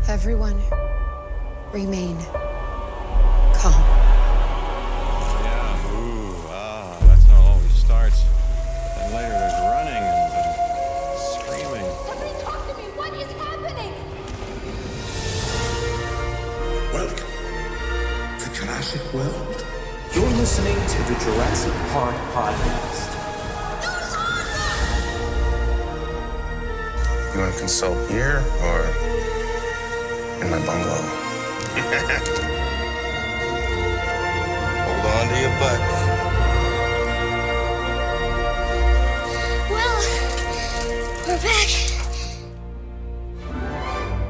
Everyone, remain calm. Yeah, that's how it always starts. And later there's running and screaming. Somebody talk to me! What is happening? Welcome to Jurassic World. You're listening to the Jurassic Park Podcast. You want to consult here or in my bungalow? Hold on to your butts. Well, we're back.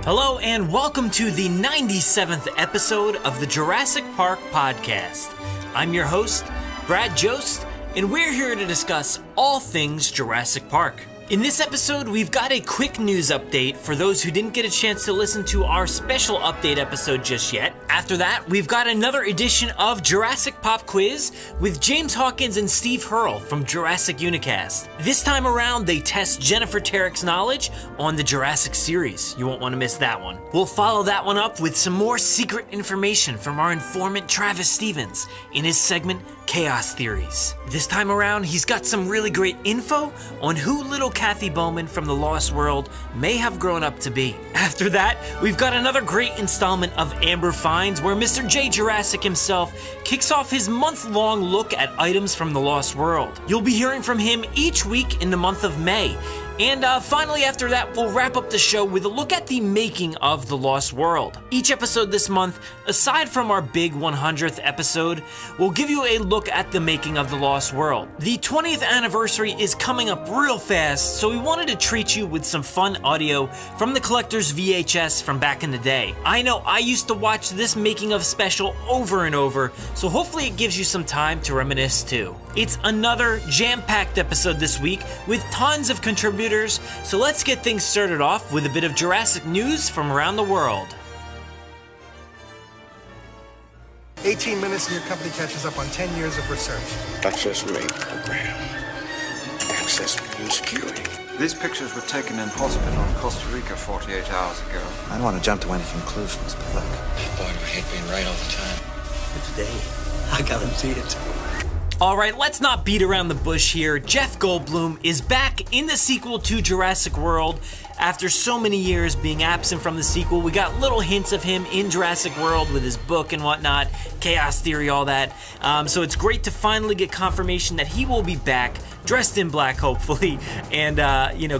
Hello and welcome to the 97th episode of the Jurassic Park Podcast. I'm your host, Brad Jost, and we're here to discuss all things Jurassic Park. In this episode, we've got a quick news update for those who didn't get a chance to listen to our special update episode just yet. After that, we've got another edition of Jurassic Pop Quiz with James Hawkins and Steve Hurrell from Jurassic Unicast. This time around, they test Jennifer Terek's knowledge on the Jurassic series. You won't want to miss that one. We'll follow that one up with some more secret information from our informant Travis Stevens in his segment Chaos Theories. This time around, he's got some really great info on who little Cathy Bowman from The Lost World may have grown up to be. After that, we've got another great installment of Amber Finds where Mr. Jaye Jurassick himself kicks off his month-long look at items from The Lost World. You'll be hearing from him each week in the month of May. And finally, after that, we'll wrap up the show with a look at the making of The Lost World. Each episode this month, aside from our big 100th episode, will give you a look at the making of The Lost World. The 20th anniversary is coming up real fast, so we wanted to treat you with some fun audio from the collector's VHS from back in the day. I know I used to watch this making of special over and over, so hopefully it gives you some time to reminisce too. It's another jam-packed episode this week with tons of contributors, so let's get things started off with a bit of Jurassic news from around the world. 18 minutes and your company catches up on 10 years of research. Access rate program. Access new security. These pictures were taken in hospital in Costa Rica 48 hours ago. I don't want to jump to any conclusions, but look. Boy, do I hate being right all the time. But today, I guarantee it. Alright, let's not beat around the bush here. Jeff Goldblum is back in the sequel to Jurassic World. After so many years being absent from the sequel, we got little hints of him in Jurassic World with his book and whatnot, Chaos Theory, all that. So it's great to finally get confirmation that he will be back, dressed in black, hopefully, and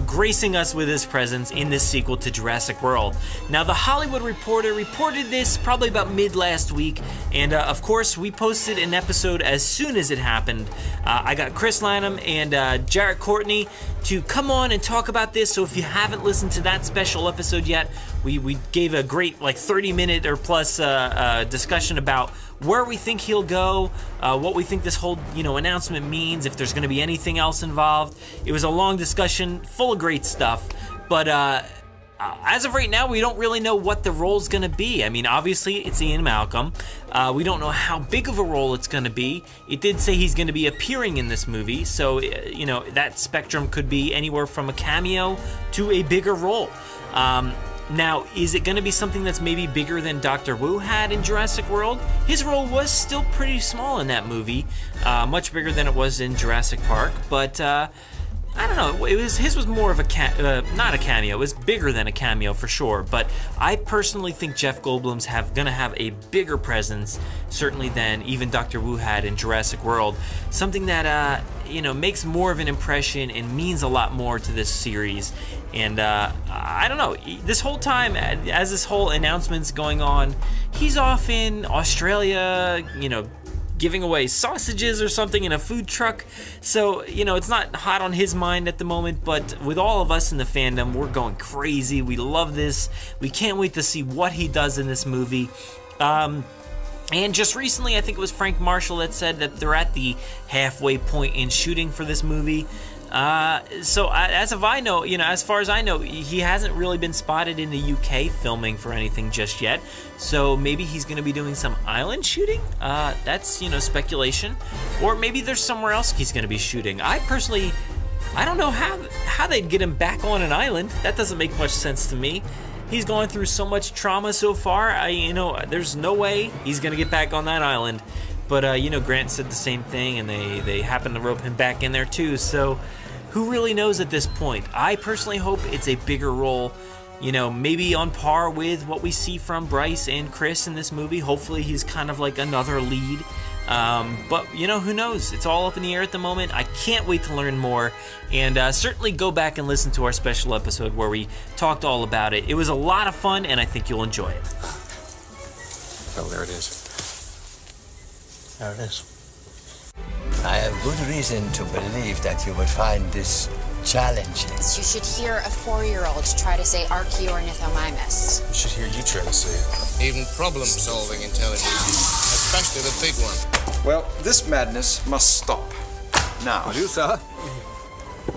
gracing us with his presence in this sequel to Jurassic World. Now, The Hollywood Reporter reported this probably about mid last week, and of course, we posted an episode as soon as it happened. I got Chris Lanham and Jarrett Courtney to come on and talk about this, so if you haven't listened to that special episode yet, we gave a great 30-minute or plus discussion about where we think he'll go, what we think this whole announcement means, if there's going to be anything else involved. It was a long discussion full of great stuff, but as of right now, we don't really know what the role's going to be. I mean, obviously, it's Ian Malcolm. We don't know how big of a role it's going to be. It did say he's going to be appearing in this movie, so, that spectrum could be anywhere from a cameo to a bigger role. Now, is it going to be something that's maybe bigger than Dr. Wu had in Jurassic World? His role was still pretty small in that movie, much bigger than it was in Jurassic Park, but I don't know, his was more of a, not a cameo, it was bigger than a cameo for sure, but I personally think Jeff Goldblum's gonna have a bigger presence, certainly than even Dr. Wu had in Jurassic World, something that, makes more of an impression and means a lot more to this series, and I don't know, this whole time, as this whole announcement's going on, he's off in Australia, giving away sausages or something in a food truck. So, it's not hot on his mind at the moment, but with all of us in the fandom, we're going crazy. We love this. We can't wait to see what he does in this movie. And just recently, I think it was Frank Marshall that said that they're at the halfway point in shooting for this movie. So as far as I know, he hasn't really been spotted in the UK filming for anything just yet. So maybe he's going to be doing some island shooting. That's, speculation. Or maybe there's somewhere else he's going to be shooting. I don't know how they'd get him back on an island. That doesn't make much sense to me. he's going through so much trauma so far. There's no way he's gonna get back on that island. But Grant said the same thing, and they happened to rope him back in there too. So who really knows at this point? I personally hope it's a bigger role. Maybe on par with what we see from Bryce and Chris in this movie. Hopefully he's kind of like another lead. But, who knows? It's all up in the air at the moment. I can't wait to learn more. And certainly go back and listen to our special episode where we talked all about it. It was a lot of fun, and I think you'll enjoy it. Oh, there it is. There it is. I have good reason to believe that you would find this challenging. You should hear a 4-year-old try to say Archaeornithomimus. You should hear you try to say it. Even problem-solving intelligence, especially the big one. Well, this madness must stop. Now. Are you, sir?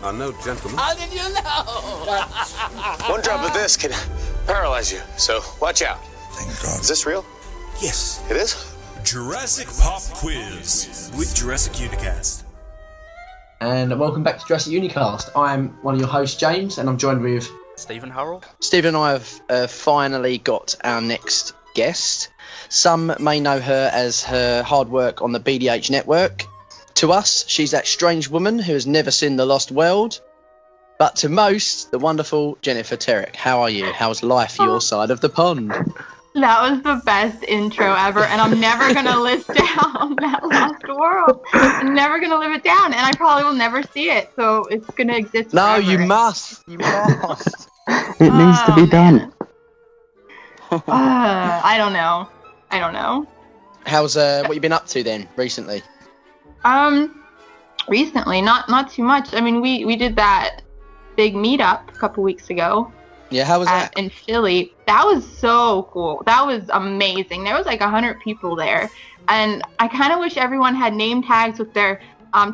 No, gentlemen. How did you know? One drop of this can paralyze you, so watch out. Thank God. Is this real? Yes. It is? Jurassic Pop Quiz with Jurassic Unicast. And welcome back to Jurassic Unicast. I'm one of your hosts, James, and I'm joined with Stephen Hurrell. Stephen and I have finally got our next guest. Some may know her as her hard work on the BDH network. To us, she's that strange woman who has never seen the Lost World. But to most, the wonderful Jennifer Terek. How are you? How's life your side of the pond? That was the best intro ever, and I'm never going to list down that Lost World. I'm never going to live it down, and I probably will never see it, so it's going to exist forever. No, you must. You must. It needs to be done. I don't know. How's what you been up to then, recently? Recently, not too much. I mean, we did that big meetup a couple weeks ago. Yeah, how was that? In Philly. That was so cool. That was amazing. There was like 100 people there. And I kind of wish everyone had name tags with their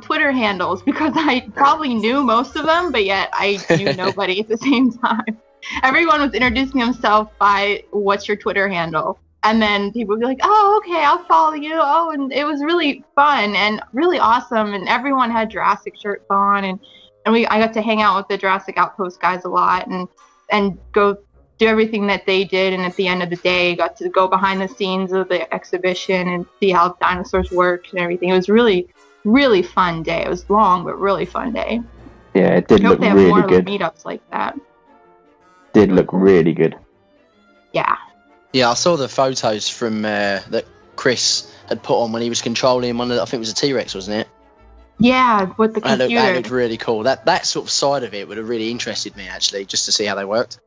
Twitter handles, because I probably knew most of them, but yet I knew nobody at the same time. Everyone was introducing himself by, what's your Twitter handle? And then people would be like, oh, okay, I'll follow you. Oh, and it was really fun and really awesome. And everyone had Jurassic shirts on. And I got to hang out with the Jurassic Outpost guys a lot and go do everything that they did. And at the end of the day, got to go behind the scenes of the exhibition and see how dinosaurs worked and everything. It was really, really fun day. It was long, but really fun day. Yeah, it did look really good. I hope they have more meetups like that. Did look really good. Yeah. Yeah, I saw the photos from that Chris had put on when he was controlling one of the, I think it was a T-Rex, wasn't it? Yeah, with the computer. That looked really cool. That sort of side of it would have really interested me, actually, just to see how they worked.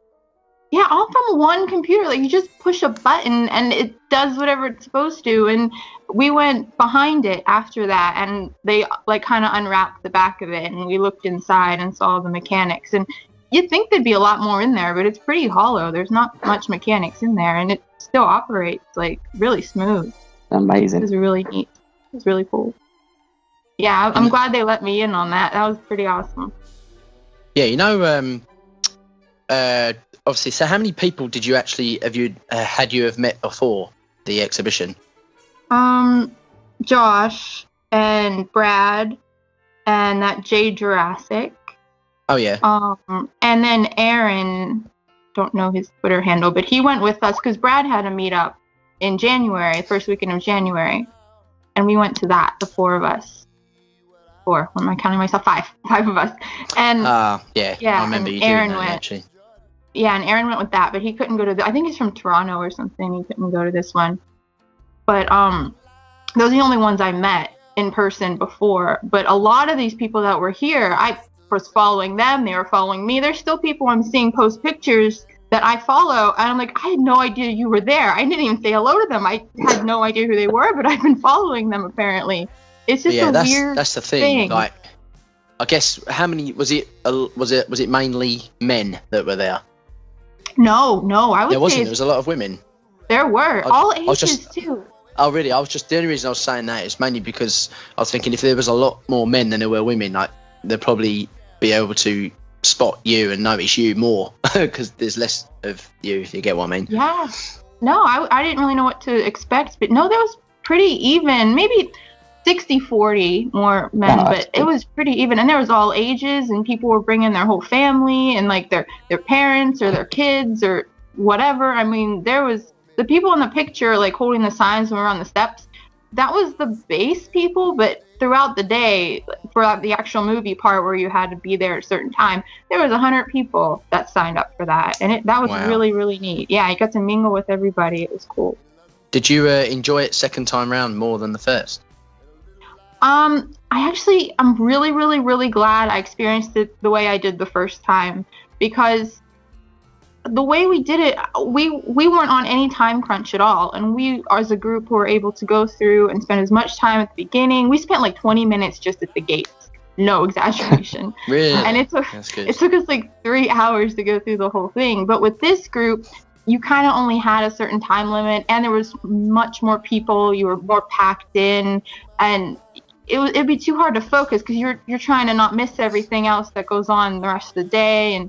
Yeah, all from one computer. Like, you just push a button and it does whatever it's supposed to. And we went behind it after that, and they like kind of unwrapped the back of it, and we looked inside and saw the mechanics. And you'd think there'd be a lot more in there, but it's pretty hollow. There's not much mechanics in there, and it still operates like really smooth. Amazing. It was really neat. It was really cool. Yeah, I'm glad they let me in on that. That was pretty awesome. Yeah, obviously, so how many people did you actually have met before the exhibition? Josh and Brad and that Jaye Jurassick. Oh yeah. And then Aaron, don't know his Twitter handle, but he went with us because Brad had a meetup in January, first weekend of January, and we went to that, the four of us. What am I counting myself? Five of us. And yeah, I remember you Aaron doing that, went, actually. Yeah, and Aaron went with that, but he couldn't go to I think he's from Toronto or something. He couldn't go to this one. But those are the only ones I met in person before. But a lot of these people that were here, I was following them. They were following me. There's still people I'm seeing post pictures that I follow, and I'm like, I had no idea you were there. I didn't even say hello to them. I had no idea who they were, but I've been following them apparently. It's just weird that's the thing. Like, I guess how many was it mainly men that were there? No, I would say there wasn't. There was a lot of women. There were all ages too. Oh really? The only reason I was saying that is mainly because I was thinking if there was a lot more men than there were women, like they'd probably be able to spot you and notice you more because there's less of you, if you get what I mean. Yeah. No, I didn't really know what to expect, but no, that was pretty even. Maybe 60-40 more men, but it was pretty even. And there was all ages, and people were bringing their whole family and like their parents or their kids or whatever. I mean, there was the people in the picture, like holding the signs when we were on the steps. That was the base people, but throughout the day, for the actual movie part where you had to be there at a certain time, there was 100 people that signed up for that, and that was really, really neat. Yeah, I got to mingle with everybody. It was cool. Did you enjoy it second time round more than the first? I'm really, really, really glad I experienced it the way I did the first time, because the way we did it, we weren't on any time crunch at all, and we as a group were able to go through and spend as much time at the beginning. We spent like 20 minutes just at the gates, no exaggeration. Really? And it took us like 3 hours to go through the whole thing. But with this group, you kind of only had a certain time limit, and there was much more people. You were more packed in, and it'd be too hard to focus because you're trying to not miss everything else that goes on the rest of the day. And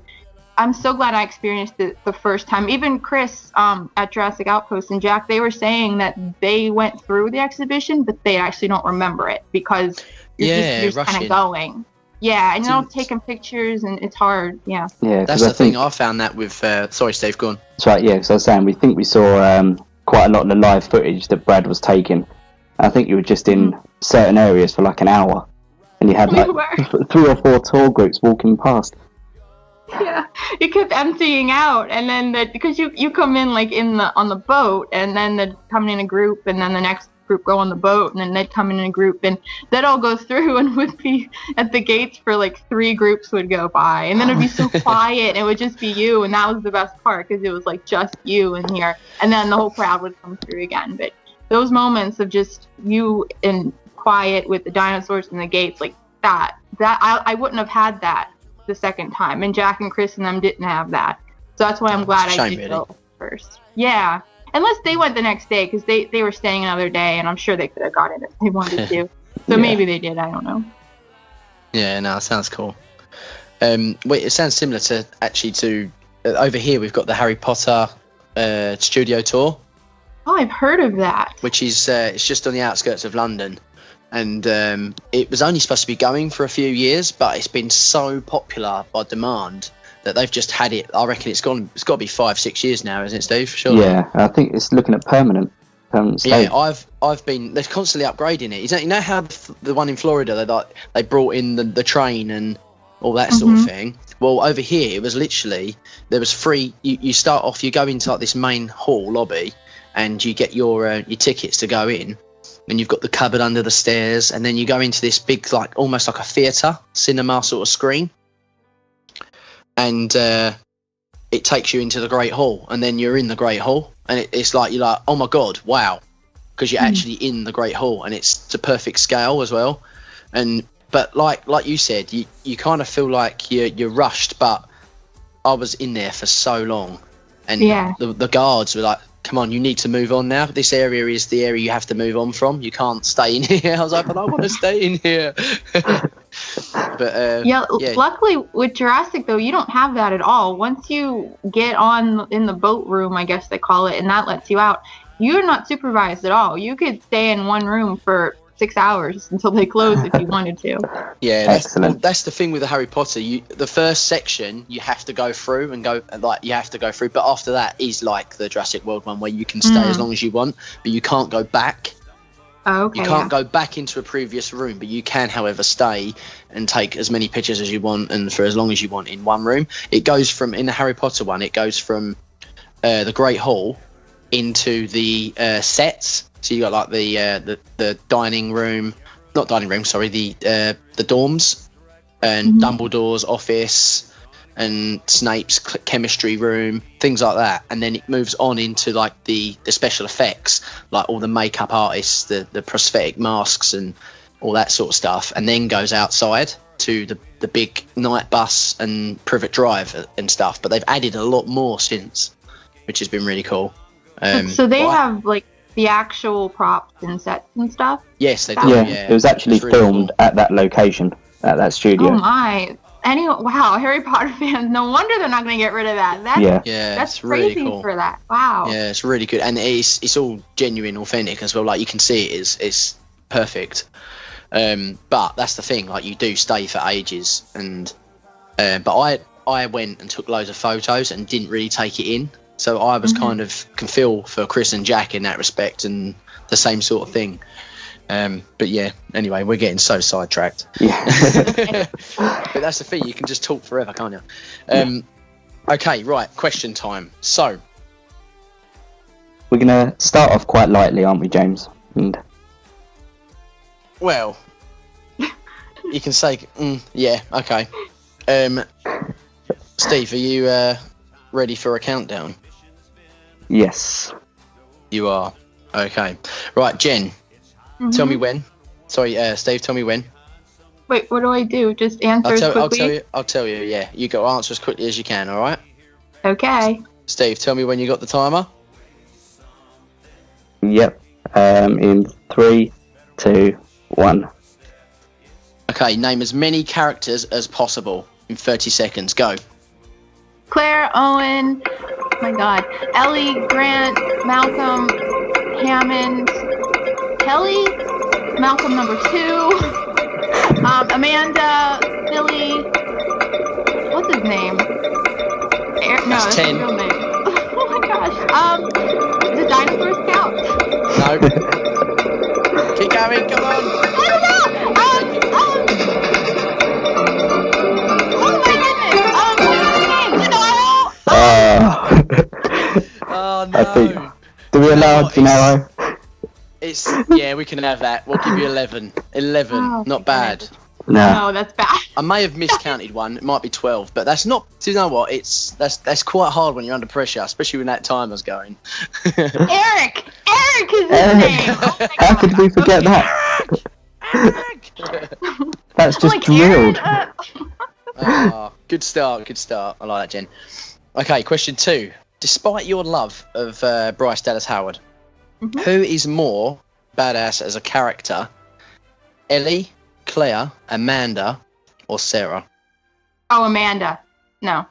I'm so glad I experienced it the first time. Even Chris at Jurassic Outpost and Jack, they were saying that they went through the exhibition, but they actually don't remember it because you're just kind of going. Yeah, and you're not taking pictures, and it's hard. Yeah. Yeah, that's the thing. I found that with. Sorry, Steve, go on. That's right. Yeah, because I was saying we saw quite a lot of the live footage that Brad was taking. I think you were just in certain areas for like an hour, and you had like 3 or 4 tour groups walking past. Yeah, it kept emptying out, and then because you come in like on the boat, and then they'd come in a group, and then the next group go on the boat, and then they'd come in a group, and they'd all go through and would be at the gates for like 3 groups would go by, and then it'd be so quiet, and it would just be you, and that was the best part because it was like just you in here, and then the whole crowd would come through again. But those moments of just you in quiet with the dinosaurs and the gates, like that I wouldn't have had that the second time, and Jack and Chris and them didn't have that, so that's why I'm glad I did go first. Yeah, unless they went the next day because they were staying another day, and I'm sure they could have got it if they wanted to. So maybe they did, I don't know. Yeah, no, it sounds cool. It sounds similar to over here we've got the Harry Potter studio tour. Oh, I've heard of that. Which is it's just on the outskirts of London. And it was only supposed to be going for a few years, but it's been so popular by demand that they've just had it. I reckon it's got to be 5-6 years now, isn't it, Steve? Surely. Yeah, I think it's looking at permanent state. Yeah, I've been. They're constantly upgrading it. You know how the one in Florida they brought in the train and all that sort of thing. Well, over here it was literally there was free. You start off, you go into like this main hall lobby, and you get your tickets to go in. And you've got the cupboard under the stairs, and then you go into this big, like almost like a theatre, cinema sort of screen, and it takes you into the Great Hall, and then you're in the Great Hall, and it's like you're like, oh my god, wow, because you're actually in the Great Hall, and it's to perfect scale as well. But like you said, you kind of feel like you're rushed, but I was in there for so long, and the guards were like, come on, you need to move on now. This area is the area you have to move on from. You can't stay in here. I was like, but I want to stay in here. But luckily with Jurassic though, you don't have that at all. Once you get on in the boat room, I guess they call it, and that lets you out, you're not supervised at all. You could stay in one room for 6 hours until they close if you wanted to. Yeah, that's the thing with the Harry Potter. The first section you have to go through but after that is like the Jurassic World one where you can stay as long as you want, but you can't go back. Oh, okay. You can't go back into a previous room, but you can, however, stay and take as many pictures as you want and for as long as you want in one room. It goes from, in the Harry Potter one, it goes from the Great Hall into the sets. So you got like the dining room, not dining room, sorry, the dorms, and Dumbledore's office, and Snape's chemistry room, things like that. And then it moves on into like the special effects, like all the makeup artists, the prosthetic masks, and all that sort of stuff. And then goes outside to the big night bus and Privet Drive and stuff. But they've added a lot more since, which has been really cool. So they have like the actual props and sets and stuff? Yes, they do. Yeah, it was actually really filmed at that location, at that studio. Oh my. Anyway, wow, Harry Potter fans, no wonder they're not going to get rid of that. That's crazy really cool for that. Wow. Yeah, it's really good. And it's all genuine, authentic as well. Like, you can see it's perfect. But that's the thing, like, you do stay for ages. And but I went and took loads of photos and didn't really take it in. So I was kind of can feel for Chris and Jack in that respect, and the same sort of thing. But yeah, anyway, we're getting so sidetracked. Yeah. But that's the thing, you can just talk forever, can't you? Okay, right, question time. So we're gonna start off quite lightly, aren't we, James? And well, you can say, yeah, okay. Steve, are you ready for a countdown? Yes. You are. Okay. Right, Jen, tell me when. Sorry, Steve, tell me when. Wait, what do I do? Just answer quickly? I'll tell you, yeah. You got to answer as quickly as you can, all right? Okay. Steve, tell me when you got the timer. Yep. In 3, 2, 1. Okay, name as many characters as possible in 30 seconds. Go. Claire, Owen, oh my God, Ellie, Grant, Malcolm, Hammond, Kelly, Malcolm number 2, Amanda, Billy, what's his name? That's 10. His real name. Oh my gosh. The dinosaurs count? No. Keep going, come on. I don't know. Oh my goodness. Oh no. I think. Do we allow Gennaro? Yeah, we can have that. We'll give you 11. 11, not bad. No, that's bad. I may have miscounted one. It might be 12, but that's not. Do you know what? That's quite hard when you're under pressure, especially when that timer's going. Eric is his name. Oh How could we forget that? Eric. That's just drilled. Good start. I like that, Jen. Okay, question 2. Despite your love of Bryce Dallas Howard, who is more badass as a character? Ellie, Claire, Amanda, or Sarah? Oh, Amanda. No.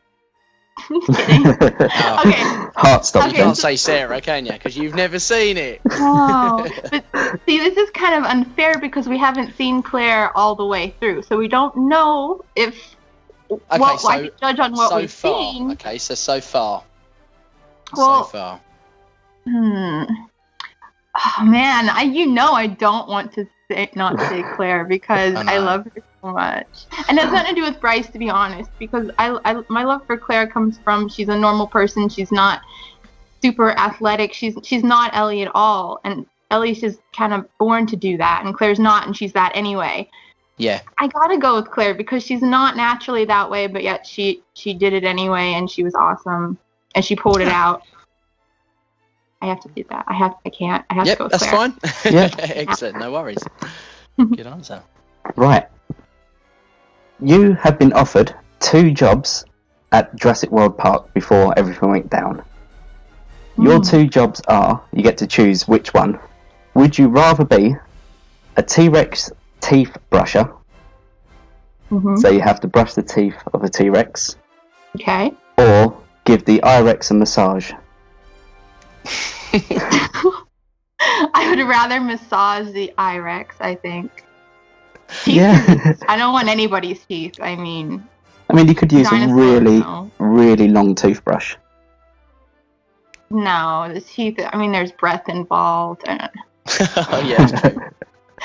Just kidding. Okay. Heart stop. You can't say Sarah, can you? Because you've never seen it. Oh, but see, this is kind of unfair because we haven't seen Claire all the way through, so we don't know if. I can judge on what we've seen. Okay, so far. Well, so far. Oh man, I don't want to not say Claire because I love her so much, and it has nothing to do with Bryce, to be honest. Because my love for Claire comes from she's a normal person. She's not super athletic. She's not Ellie at all, and Ellie's just kind of born to do that, and Claire's not, and she's that anyway. Yeah. I gotta go with Claire because she's not naturally that way, but yet she did it anyway, and she was awesome, and she pulled it out. I have to do that. I can't. I have to go with Claire. That's fine. Yeah. Excellent. No worries. Good answer. Right. You have been offered 2 jobs at Jurassic World Park before everything went down. Your 2 jobs are, you get to choose which one. Would you rather be a T-Rex teeth brusher? So you have to brush the teeth of a T-Rex. Okay. Or give the I-Rex a massage. I would rather massage the I-Rex, I think. Yeah. I don't want anybody's teeth. I mean, you could use a really, really long toothbrush. No, the teeth. There's breath involved. Oh yeah, that's true.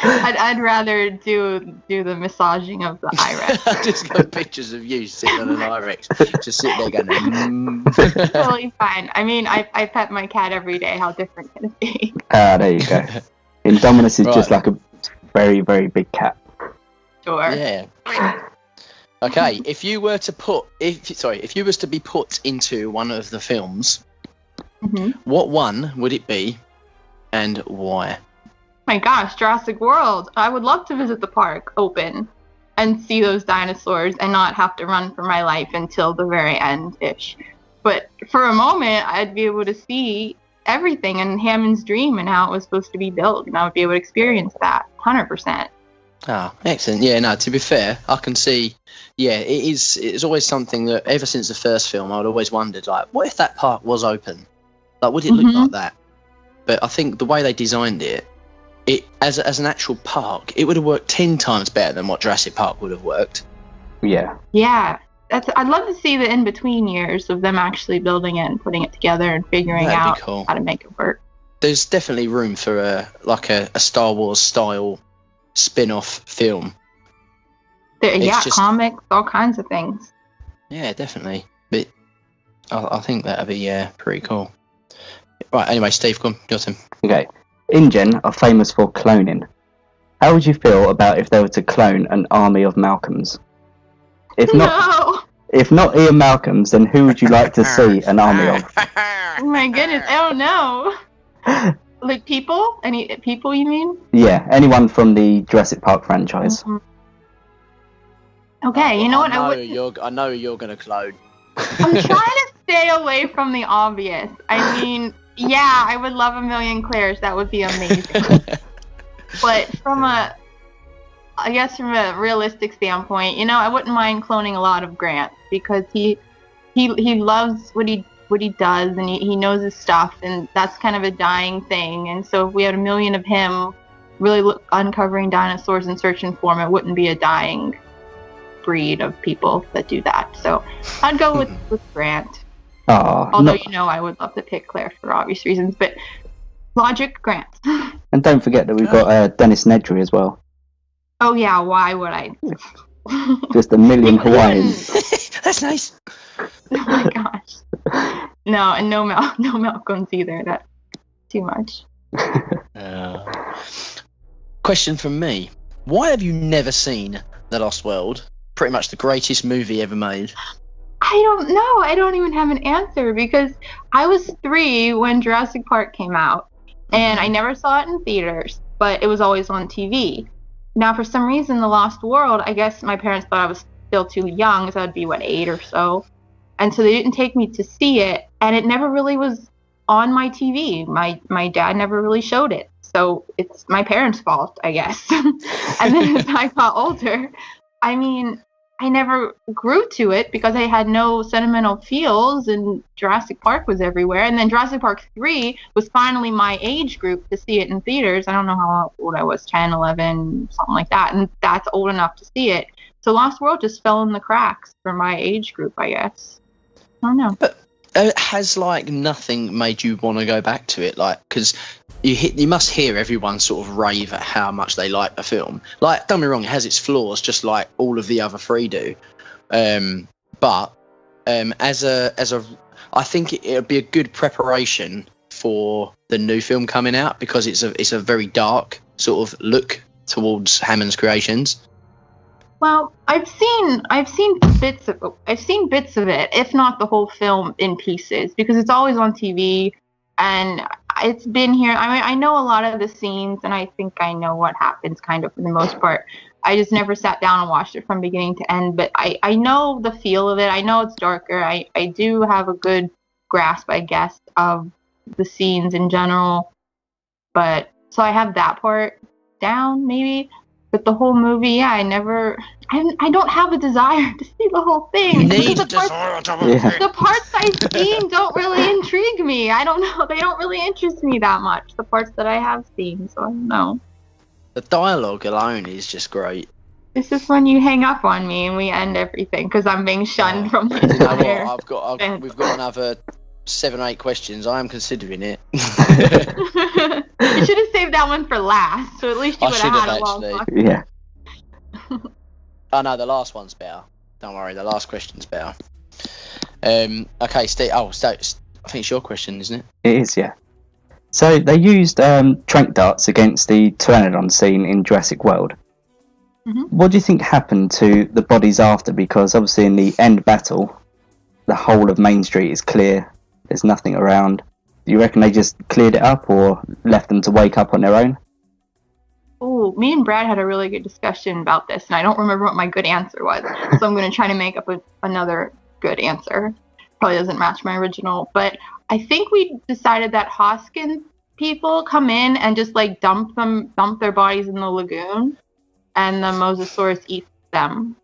I'd rather do the massaging of the I-Rex. I just got pictures of you sitting on an I-Rex, just sitting there going. Totally fine. I pet my cat every day. How different can it be? There you go. Indominus is just like a very, very big cat. Sure. Yeah. Okay, if you was to be put into one of the films, what one would it be, and why? My gosh, Jurassic World. I would love to visit the park open and see those dinosaurs and not have to run for my life until the very end-ish. But for a moment, I'd be able to see everything in Hammond's dream and how it was supposed to be built, and I would be able to experience that 100%. Ah, excellent. Yeah, no, to be fair, I can see, it's always something that ever since the first film, I'd always wondered, like, what if that park was open? Like, would it look like that? But I think the way they designed it as an actual park, it would have worked 10 times better than what Jurassic Park would have worked. Yeah. Yeah, I'd love to see the in-between years of them actually building it and putting it together and figuring out how to make it work. There's definitely room for a Star Wars style spin-off film. Comics, all kinds of things. Yeah, definitely. But I think that'd be pretty cool. Right, anyway, Steve, go on, your turn. Okay. InGen are famous for cloning. How would you feel about if they were to clone an army of Malcolms? If not Ian Malcolms, then who would you like to see an army of? Oh my goodness, I don't know. Like people? Any people you mean? Yeah, anyone from the Jurassic Park franchise. Mm-hmm. Okay, you know what? I know you're gonna clone. I'm trying to stay away from the obvious. I mean, yeah, I would love a million Claires. That would be amazing. But from a realistic standpoint, I wouldn't mind cloning a lot of Grant because he loves what he does and he knows his stuff, and that's kind of a dying thing. And so if we had a million of him really uncovering dinosaurs and searching for them, it wouldn't be a dying breed of people that do that. So I'd go with Grant. Although I would love to pick Claire for obvious reasons, but logic, Grant. And don't forget that we've got Dennis Nedry as well. Oh yeah, why would I? Just a million Hawaiians. That's nice. Oh my gosh. No, and no Malcolms either. That's too much. Question from me: why have you never seen The Lost World? Pretty much the greatest movie ever made. I don't know. I don't even have an answer because I was 3 when Jurassic Park came out, and I never saw it in theaters, but it was always on TV. Now, for some reason, The Lost World, I guess my parents thought I was still too young, so I'd be, 8 or so. And so they didn't take me to see it, and it never really was on my TV. My dad never really showed it. So it's my parents' fault, I guess. And then as I got older, I mean, I never grew to it because I had no sentimental feels, and Jurassic Park was everywhere. And then Jurassic Park 3 was finally my age group to see it in theaters. I don't know how old I was, 10, 11, something like that. And that's old enough to see it. So Lost World just fell in the cracks for my age group, I guess. I don't know. But has nothing made you want to go back to it? Because you must hear everyone sort of rave at how much they like the film. Don't get me wrong, it has its flaws, just like all of the other 3 do. But I think it would be a good preparation for the new film coming out because it's a very dark sort of look towards Hammond's creations. Well, I've seen bits of it, if not the whole film in pieces, because it's always on TV, and it's been here. I mean, I know a lot of the scenes, and I think I know what happens, kind of for the most part. I just never sat down and watched it from beginning to end, but I know the feel of it. I know it's darker. I do have a good grasp, I guess, of the scenes in general, but so I have that part down, maybe. But the whole movie, yeah, I don't have a desire to see the whole thing. The parts I've seen don't really intrigue me. I don't know. They don't really interest me that much, the parts that I have seen, so I don't know. The dialogue alone is just great. This is when you hang up on me and we end everything because I'm being shunned from the entire... We've got another 7 or 8 questions. I am considering it. You should have saved that one for last, so at least you would have had a long talk. Yeah. Oh no, the last one's better. Don't worry, the last question's better. Okay, Steve. I think it's your question, isn't it? It is, yeah. So they used tranq darts against the Pteranodon scene in Jurassic World. Mm-hmm. What do you think happened to the bodies after? Because obviously in the end battle, the whole of Main Street is clear. There's nothing around. Do you reckon they just cleared it up or left them to wake up on their own? Oh, me and Brad had a really good discussion about this, and I don't remember what my good answer was. So I'm going to try to make up another good answer. Probably doesn't match my original, but I think we decided that Hoskins people come in and just dump their bodies in the lagoon, and the Mosasaurus eats them.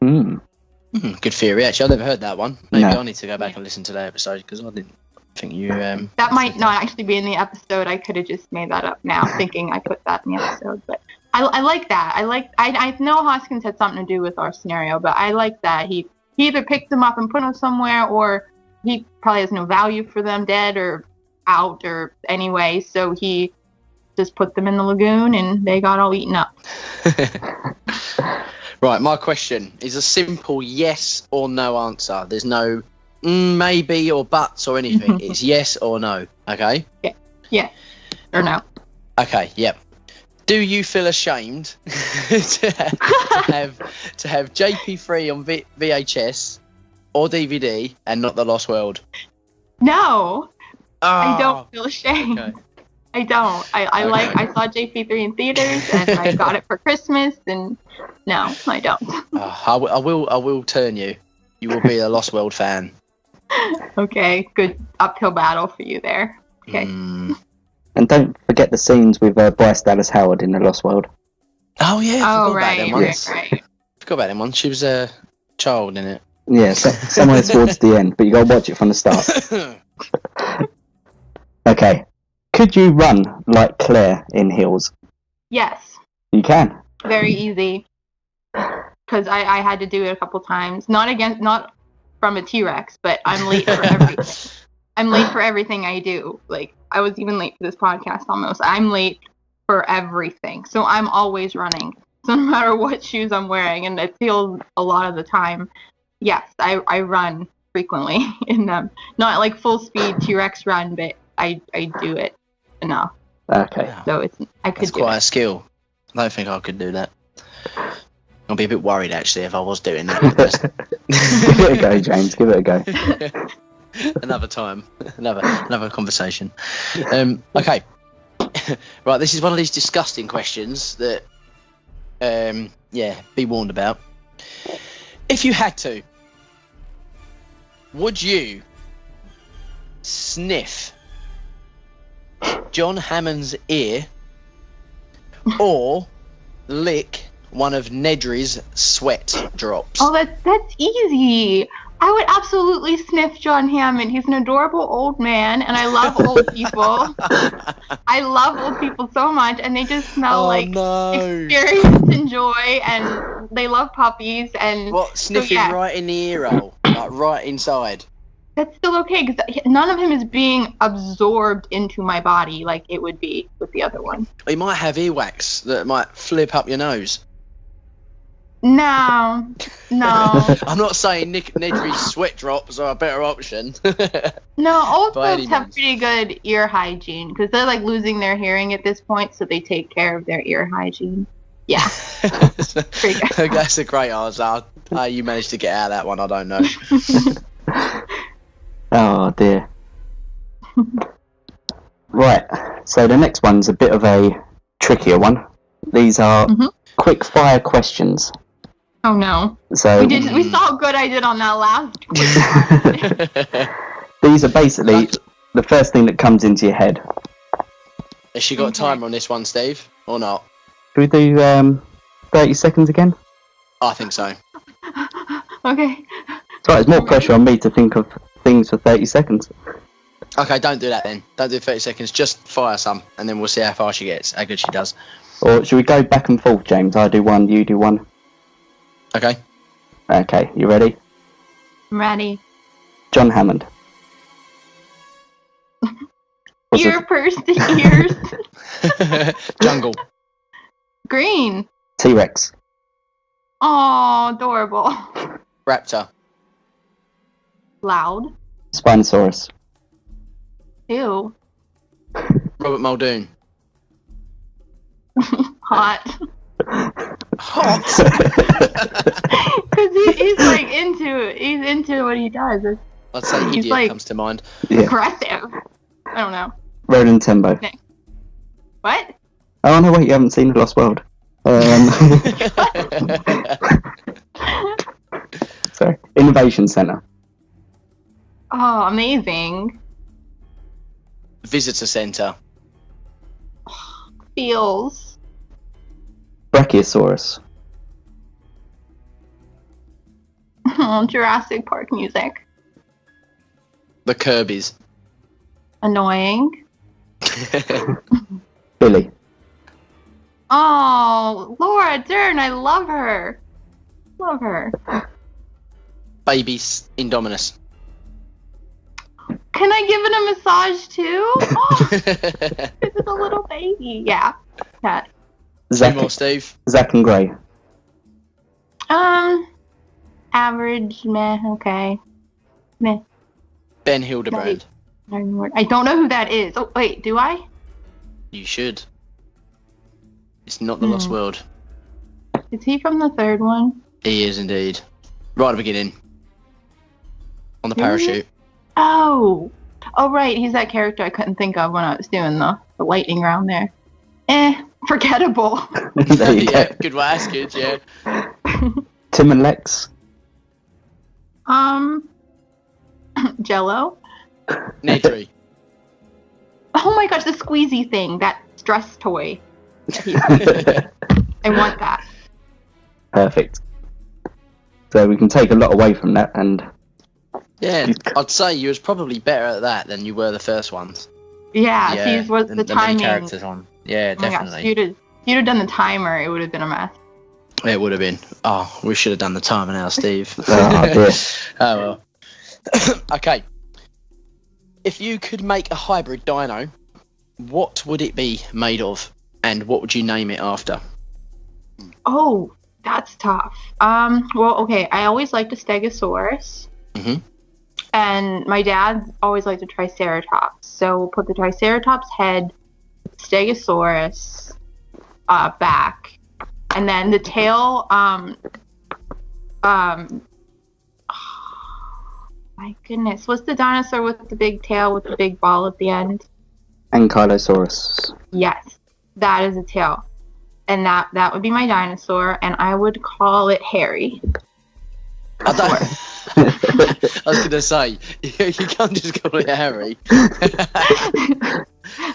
Good theory. Actually, I've never heard that one. Maybe I need to go back and listen to that episode because I didn't think you. That might not actually be in the episode. I could have just made that up now, thinking I put that in the episode. But I like that. I know Hoskins had something to do with our scenario, but I like that he he either picked them up and put them somewhere, or he probably has no value for them, dead or out or anyway. So he just put them in the lagoon, and they got all eaten up. Right, my question is a simple yes or no answer. There's no maybe or buts or anything. It's yes or no. Okay. Yeah. Or no. Okay. Yep. Do you feel ashamed to have JP3 on VHS or DVD and not The Lost World? No, Oh, I don't feel ashamed. okay. I don't. I saw JP3 in theaters, and I got it for Christmas, and no, I don't. I will turn you. You will be a Lost World fan. Okay, good uphill battle for you there. Okay. And don't forget the scenes with Bryce Dallas Howard in The Lost World. Oh yeah. Oh, Forgot about them ones. right. Forgot about them ones. She was a child in it. Yeah, somewhere towards the end, but you got to watch it from the start. Okay. Could you run like Claire in heels? Yes, You can. very easy. Because I had to do it a couple times. Not from a T-Rex, but I'm late for everything. I'm late for everything I do. Like, I was even late for this podcast almost. I'm late for everything. So I'm always running. So no matter what shoes I'm wearing, and it feels a lot of the time, yes, I run frequently in them. Not like full speed T-Rex run, but I do it enough. Okay. So I could That's do quite it. a skill. I don't think I could do that. I'd be a bit worried actually if I was doing that. Give it a go, James. Give it a go. Another time, another conversation. Okay, right. This is one of these disgusting questions that, be warned about. If you had to, would you sniff John Hammond's ear or lick one of Nedry's sweat drops? Oh, that's easy. I would absolutely sniff John Hammond. He's an adorable old man, and I love old people. I love old people so much, and they just smell experience and joy, and they love puppies. And What, sniffing so, yeah, right in the ear hole, like right inside? That's still okay, because none of him is being absorbed into my body like it would be with the other one. He might have earwax that might flip up your nose. No. I'm not saying Nedry's sweat drops are a better option. No, old By any folks have means. pretty good ear hygiene because they're like losing their hearing at this point, so they take care of their ear hygiene. Yeah. Pretty good. That's a great answer. How you managed to get out of that one, I don't know. Oh dear. Right. So the next one's a bit of a trickier one. These are quick fire questions. Oh no. So We saw how good I did on that last. these are basically the first thing that comes into your head. Has she got a timer on this one, Steve, or not? Should we do 30 seconds again? I think so. Okay. So it's more pressure on me to think of things for 30 seconds. Okay, don't do that then. Don't do 30 seconds. Just fire some, and then we'll see how far she gets, how good she does. Or should we go back and forth, James? I do one, you do one. Okay. Okay, you ready? I'm ready. John Hammond. Ear pierced ears. Jungle. Green. T-Rex. Oh, adorable. Raptor. Loud. Spinosaurus. Ew. Robert Muldoon. Hot. Hot. Because he's like into what he does. I'd say He's idiot like comes to mind. Yeah. aggressive. I don't know. Roland Tembo. What? Oh no, wait, you haven't seen The Lost World. Sorry. Innovation Centre. Oh, amazing. Visitor Centre. Feels. Brachiosaurus. Jurassic Park music. The Kirby's. Annoying. Billy. Oh, Laura Dern, I love her. Love her. baby Indominus. Can I give it a massage too? Oh, this is a little baby. Yeah. Cat. Two more, Steve. Zach and Gray. Average, meh, okay. Meh. Ben Hildebrand. I don't know who that is. Oh, wait, do I? You should. It's not the Lost World. Is he from the third one? He is indeed. Right at the beginning. On the parachute. Oh, right. He's that character I couldn't think of when I was doing the lightning round there. Forgettable. There you go. Good way, that's good, yeah. Tim and Lex. Jello. Nedry. Oh my gosh, the squeezy thing, that stress toy. I want that. Perfect. So we can take a lot away from that, and yeah, I'd say you was probably better at that than you were the first ones. Yeah, these was the timing. Characters on. Yeah, definitely. Oh if you'd have done the timer, it would have been a mess. It would have been. Oh, we should have done the timer now, Steve. Oh dear. Oh well. Okay. If you could make a hybrid dino, what would it be made of, and what would you name it after? Oh, that's tough. Well, okay. I always liked a Stegosaurus. Mm-hmm. And my dad always liked a Triceratops. So we'll put the Triceratops head, Stegosaurus back, and then the tail. My goodness, what's the dinosaur with the big tail with the big ball at the end? Ankylosaurus. Yes, that is a tail, and that would be my dinosaur, and I would call it Harry. I was going to say, you can't just call it Harry.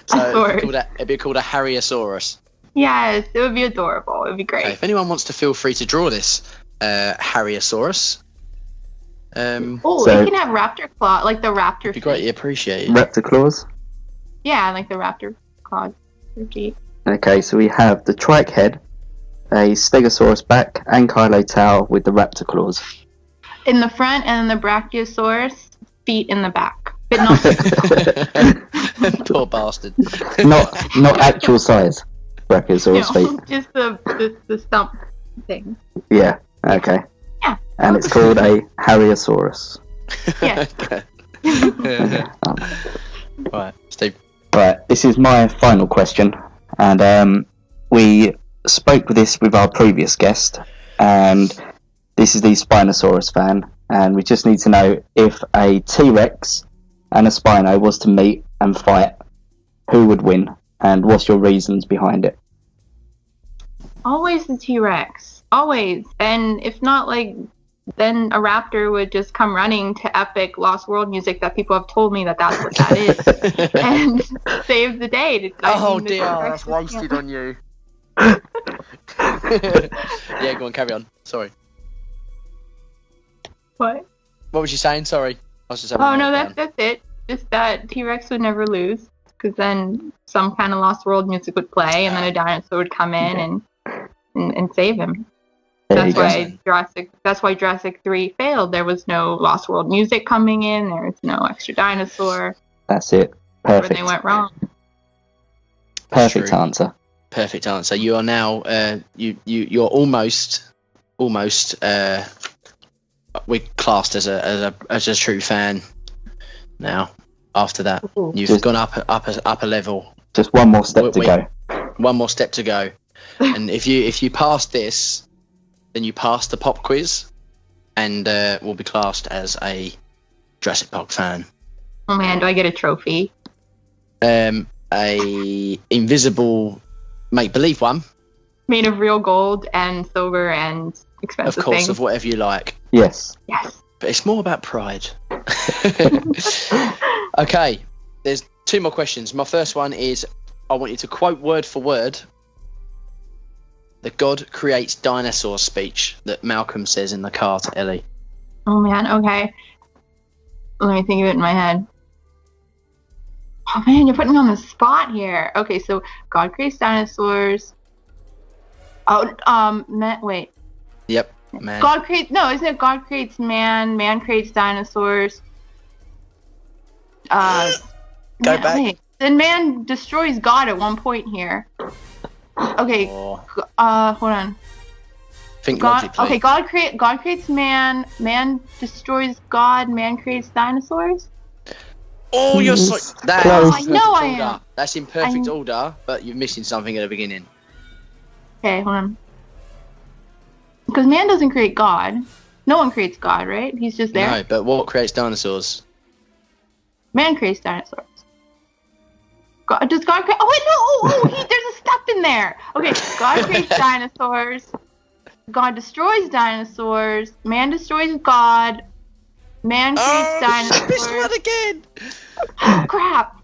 So it'd be called a Harryosaurus. Yes, it would be adorable. It would be great. Okay, if anyone wants to feel free to draw this Harryosaurus. They can have raptor claw, like the raptor. It'd be greatly appreciated. Raptor claws. Yeah, like the raptor claws. Okay, so we have the trike head, a Stegosaurus back, ankylo tail with the raptor claws. In the front, and the Brachiosaurus feet in the back, but not. Poor bastard. Not actual size Brachiosaurus feet. Just the stump thing. Yeah. Okay. Yeah. And it's called a Harryosaurus. Yes. Right, Steve. Right, this is my final question, and we spoke with this with our previous guest, and this is the Spinosaurus fan, and we just need to know if a T-Rex and a Spino was to meet and fight, who would win, and what's your reasons behind it? Always the T-Rex. Always. And if not, then a raptor would just come running to epic Lost World music that people have told me that's what that is. And save the day. Oh dear, that's wasted on you. Yeah, go on, carry on. Sorry. What? What was you saying? Sorry. I was just that's it. Just that T-Rex would never lose, because then some kind of Lost World music would play, and then a dinosaur would come in and save him. That's why Jurassic 3 failed. There was no Lost World music coming in. There was no extra dinosaur. That's it. Perfect. When they went wrong. Perfect answer. Perfect answer. You are now you're almost we're classed as a true fan now. After that, you've gone up a level. Just one more step to go. One more step to go. And if you pass this, then you pass the pop quiz, and will be classed as a Jurassic Park fan. Oh man, do I get a trophy? A invisible make-believe one. Made of real gold and silver and expensive Of course, things. of whatever you like. Yes. Yes. But it's more about pride. Okay, there's two more questions. My first one is, I want you to quote word for word the God creates dinosaur speech that Malcolm says in the car to Ellie. Oh man, okay. Let me think of it in my head. Oh man, you're putting me on the spot here. Okay, so God creates dinosaurs. Oh, wait. Yep. Man. God creates... No, isn't it God creates man, man creates dinosaurs? Go back. Wait. Then man destroys God at one point here. Okay, hold on. Think God, logically. okay, God creates man, man destroys God, man creates dinosaurs? Oh, you're so... I know I am. That's in perfect order, but you're missing something at the beginning. Okay, hold on. Because man doesn't create God. No one creates God, right? He's just there. No, but what creates dinosaurs? Man creates dinosaurs. Does God create... Oh, wait, no! There's a step in there! Okay, God creates dinosaurs. God destroys dinosaurs. Man destroys God. Man creates dinosaurs. Missed one again! Oh, crap!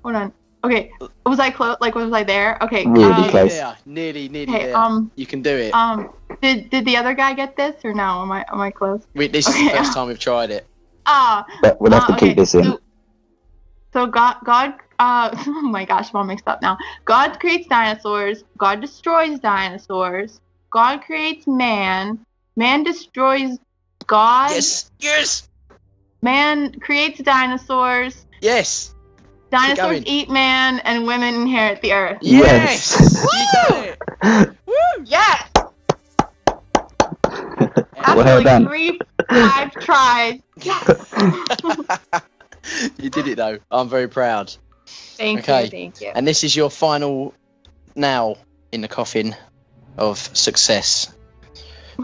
Hold on. Okay, was I close? Like, was I there? Okay. Really close. Yeah, nearly Okay, there. You can do it. Did the other guy get this or no? Am I close? This is the first time we've tried it. But we'll have to keep this in. So God, oh my gosh, I'm all mixed up now. God creates dinosaurs. God destroys dinosaurs. God creates man. Man destroys God. Yes. Man creates dinosaurs. Yes. Dinosaurs eat man, and women inherit the earth. Yes. You done it. Woo! Yes. Well done. 3-5 tries. Yes. You did it though. I'm very proud. Thank you. And this is your final nail in the coffin of success,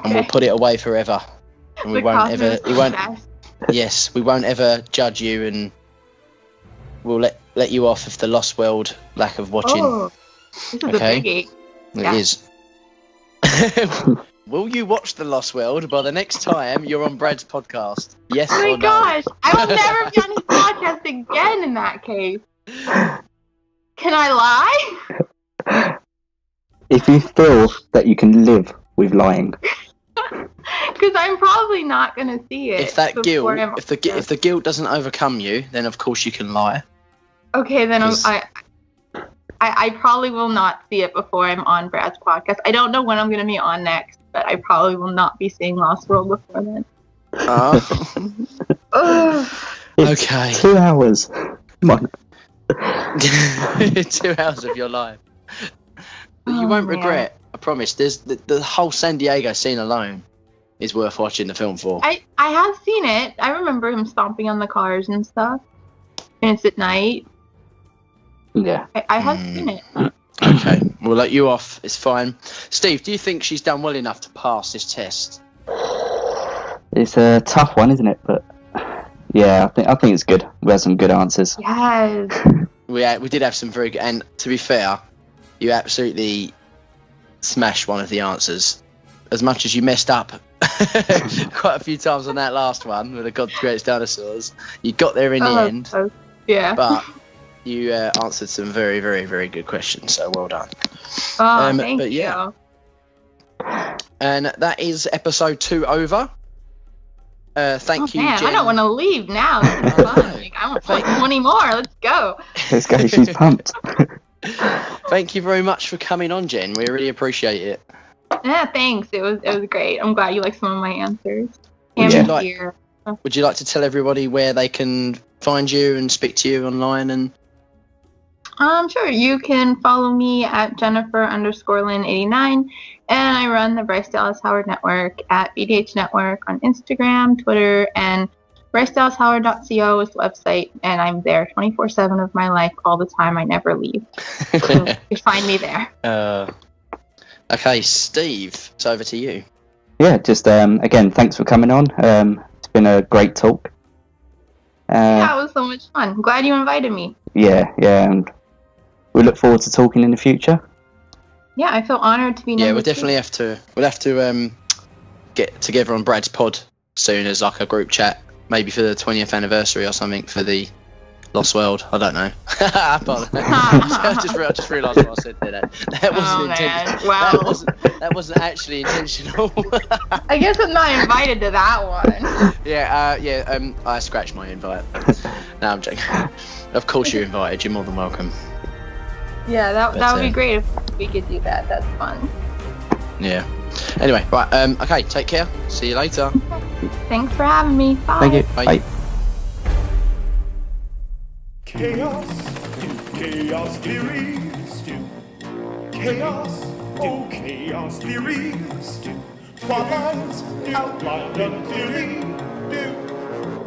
and we'll put it away forever. And we won't ever. Yes, we won't ever judge you, and we'll let you off of the Lost World lack of watching. Oh, this is a biggie. It is. Will you watch the Lost World by the next time you're on Brad's podcast? Yes or no? Oh my gosh, I will never be on his podcast again in that case. Can I lie? If you feel that you can live with lying. Because I'm probably not going to see it. If that guilt, if the guilt doesn't overcome you, then of course you can lie. Okay, then I probably will not see it before I'm on Brad's podcast. I don't know when I'm going to be on next, but I probably will not be seeing Lost World before then. Okay. 2 hours. Come on. 2 hours of your life. But you won't regret. I promise. There's the whole San Diego scene alone is worth watching the film for. I have seen it. I remember him stomping on the cars and stuff. And it's at night. Yeah. I have seen it. Okay, we'll let you off. It's fine. Steve, do you think she's done well enough to pass this test? It's a tough one, isn't it? But yeah, I think it's good. We had some good answers. Yes. We did have some very good. And to be fair, you absolutely smashed one of the answers. As much as you messed up quite a few times on that last one with the God Creates Dinosaurs, you got there in the end. Yeah. But you answered some very, very, very good questions, so well done. Thank you. Yeah. And that is episode 2 over. Thank you, man, Jen. I don't want to leave now. This is fun. I want to play 20 more. Let's go. Let's go. She's pumped. Thank you very much for coming on, Jen. We really appreciate it. Yeah, thanks. It was great. I'm glad you like some of my answers. Would you like to tell everybody where they can find you and speak to you online? And sure. You can follow me at Jennifer_Lynn89, and I run the Bryce Dallas Howard Network at BDH Network on Instagram, Twitter, and BryceDallasHoward.co is the website, and I'm there 24/7 of my life all the time. I never leave. So you find me there. Okay, Steve, it's over to you. Yeah, just again, thanks for coming on. It's been a great talk. Yeah, it was so much fun. I'm glad you invited me. Yeah, and we look forward to talking in the future. Yeah, I feel honored to be. Yeah, we'll definitely have to get together on Brad's pod soon as like a group chat, maybe for the 20th anniversary or something for the Lost World. I don't know. I just realised what I said there. That wasn't intentional. Wow. That wasn't actually intentional. I guess I'm not invited to that one. Yeah. I scratched my invite. No, I'm joking. Of course you're invited. You're more than welcome. Yeah, that would be great if we could do that. That's fun. Yeah. Anyway, right, okay, take care. See you later. Thanks for having me. Bye. Thank you. Bye. Chaos, chaos theories, chaos, oh chaos theories, plot lines, outlined on theory,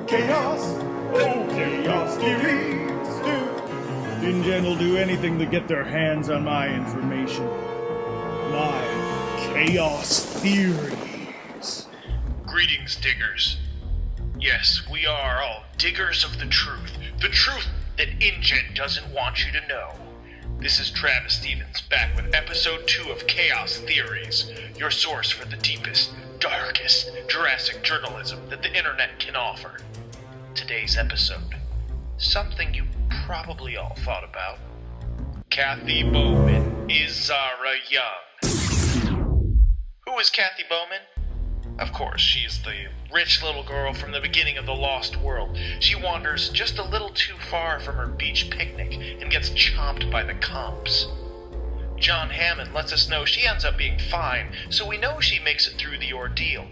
chaos, oh chaos theories, InGen will do anything to get their hands on my information. My chaos theories. Greetings, diggers. Yes, we are all diggers of the truth that InGen doesn't want you to know. This is Travis Stevens, back with episode 2 of Chaos Theories, your source for the deepest, darkest Jurassic journalism that the internet can offer. Today's episode, something you probably all thought about. Cathy Bowman is Zahra Young. Who is Cathy Bowman? Of course, she is the rich little girl from the beginning of the Lost World. She wanders just a little too far from her beach picnic and gets chomped by the comps. John Hammond lets us know she ends up being fine, so we know she makes it through the ordeal.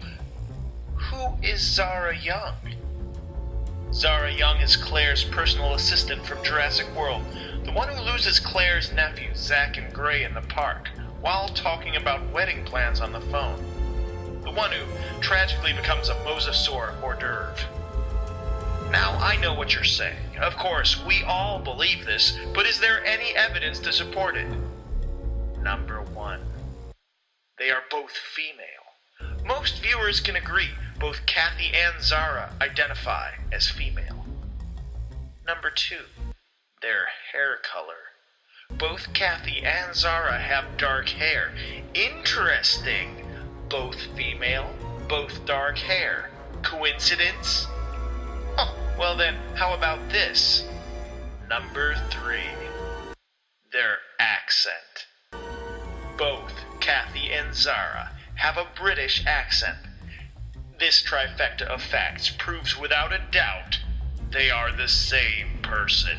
Who is Zahra Young? Zahra Young is Claire's personal assistant from Jurassic World, the one who loses Claire's nephew, Zach and Gray, in the park, while talking about wedding plans on the phone. The one who tragically becomes a mosasaur hors d'oeuvre. Now, I know what you're saying. Of course, we all believe this, but is there any evidence to support it? Number 1. They are both female. Most viewers can agree both Cathy and Zahra identify as female. Number 2. Their hair color. Both Cathy and Zahra have dark hair. Interesting. Both female, both dark hair. Coincidence? Oh, well then, how about this? Number 3. Their accent. Both Cathy and Zahra have a British accent. This trifecta of facts proves without a doubt they are the same person.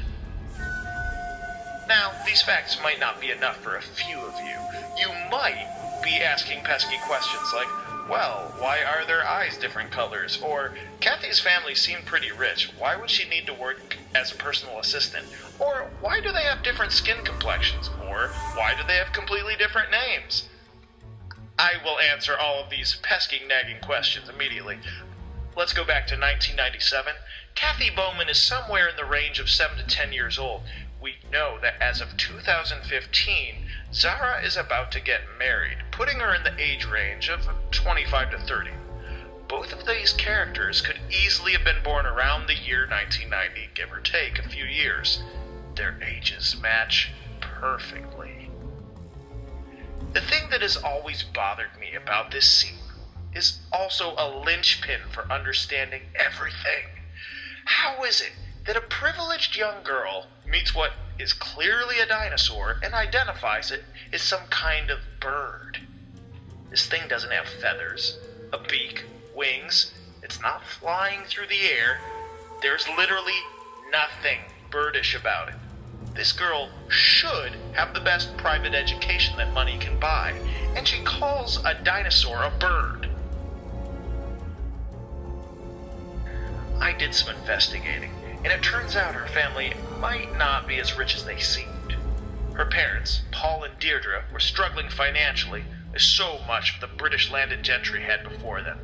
Now, these facts might not be enough for a few of you. You might be asking pesky questions like, well, why are their eyes different colors? Or, Cathy's family seemed pretty rich, why would she need to work as a personal assistant? Or, why do they have different skin complexions? Or, why do they have completely different names? I will answer all of these pesky, nagging questions immediately. Let's go back to 1997. Cathy Bowman is somewhere in the range of 7 to 10 years old. We know that as of 2015, Zahra is about to get married, putting her in the age range of 25 to 30. Both of these characters could easily have been born around the year 1990, give or take a few years. Their ages match perfectly. The thing that has always bothered me about this scene is also a linchpin for understanding everything. How is it that a privileged young girl meets what is clearly a dinosaur and identifies it as some kind of bird? This thing doesn't have feathers, a beak, wings. It's not flying through the air. There's literally nothing birdish about it. This girl should have the best private education that money can buy, and she calls a dinosaur a bird. I did some investigating, and it turns out her family might not be as rich as they seemed. Her parents, Paul and Deirdre, were struggling financially, as so much of the British landed gentry had before them.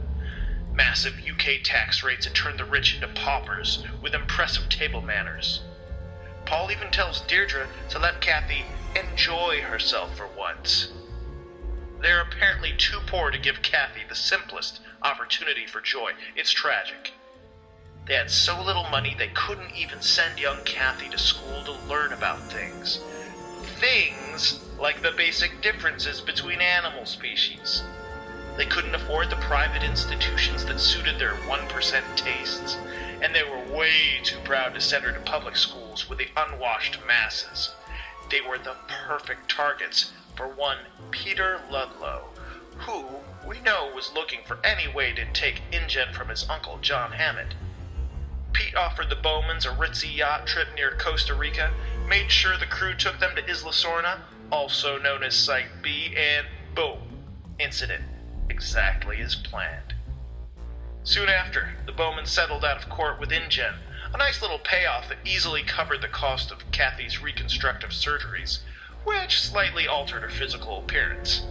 Massive UK tax rates had turned the rich into paupers with impressive table manners. Paul even tells Deirdre to let Cathy enjoy herself for once. They're apparently too poor to give Cathy the simplest opportunity for joy. It's tragic. They had so little money they couldn't even send young Cathy to school to learn about things. Things like the basic differences between animal species. They couldn't afford the private institutions that suited their 1% tastes, and they were way too proud to send her to public schools with the unwashed masses. They were the perfect targets for one Peter Ludlow, who we know was looking for any way to take InGen from his uncle John Hammond. Pete offered the Bowmans a ritzy yacht trip near Costa Rica, made sure the crew took them to Isla Sorna, also known as Site B, and boom, incident. exactly as planned. Soon after, the Bowmans settled out of court with InGen, a nice little payoff that easily covered the cost of Cathy's reconstructive surgeries, which slightly altered her physical appearance.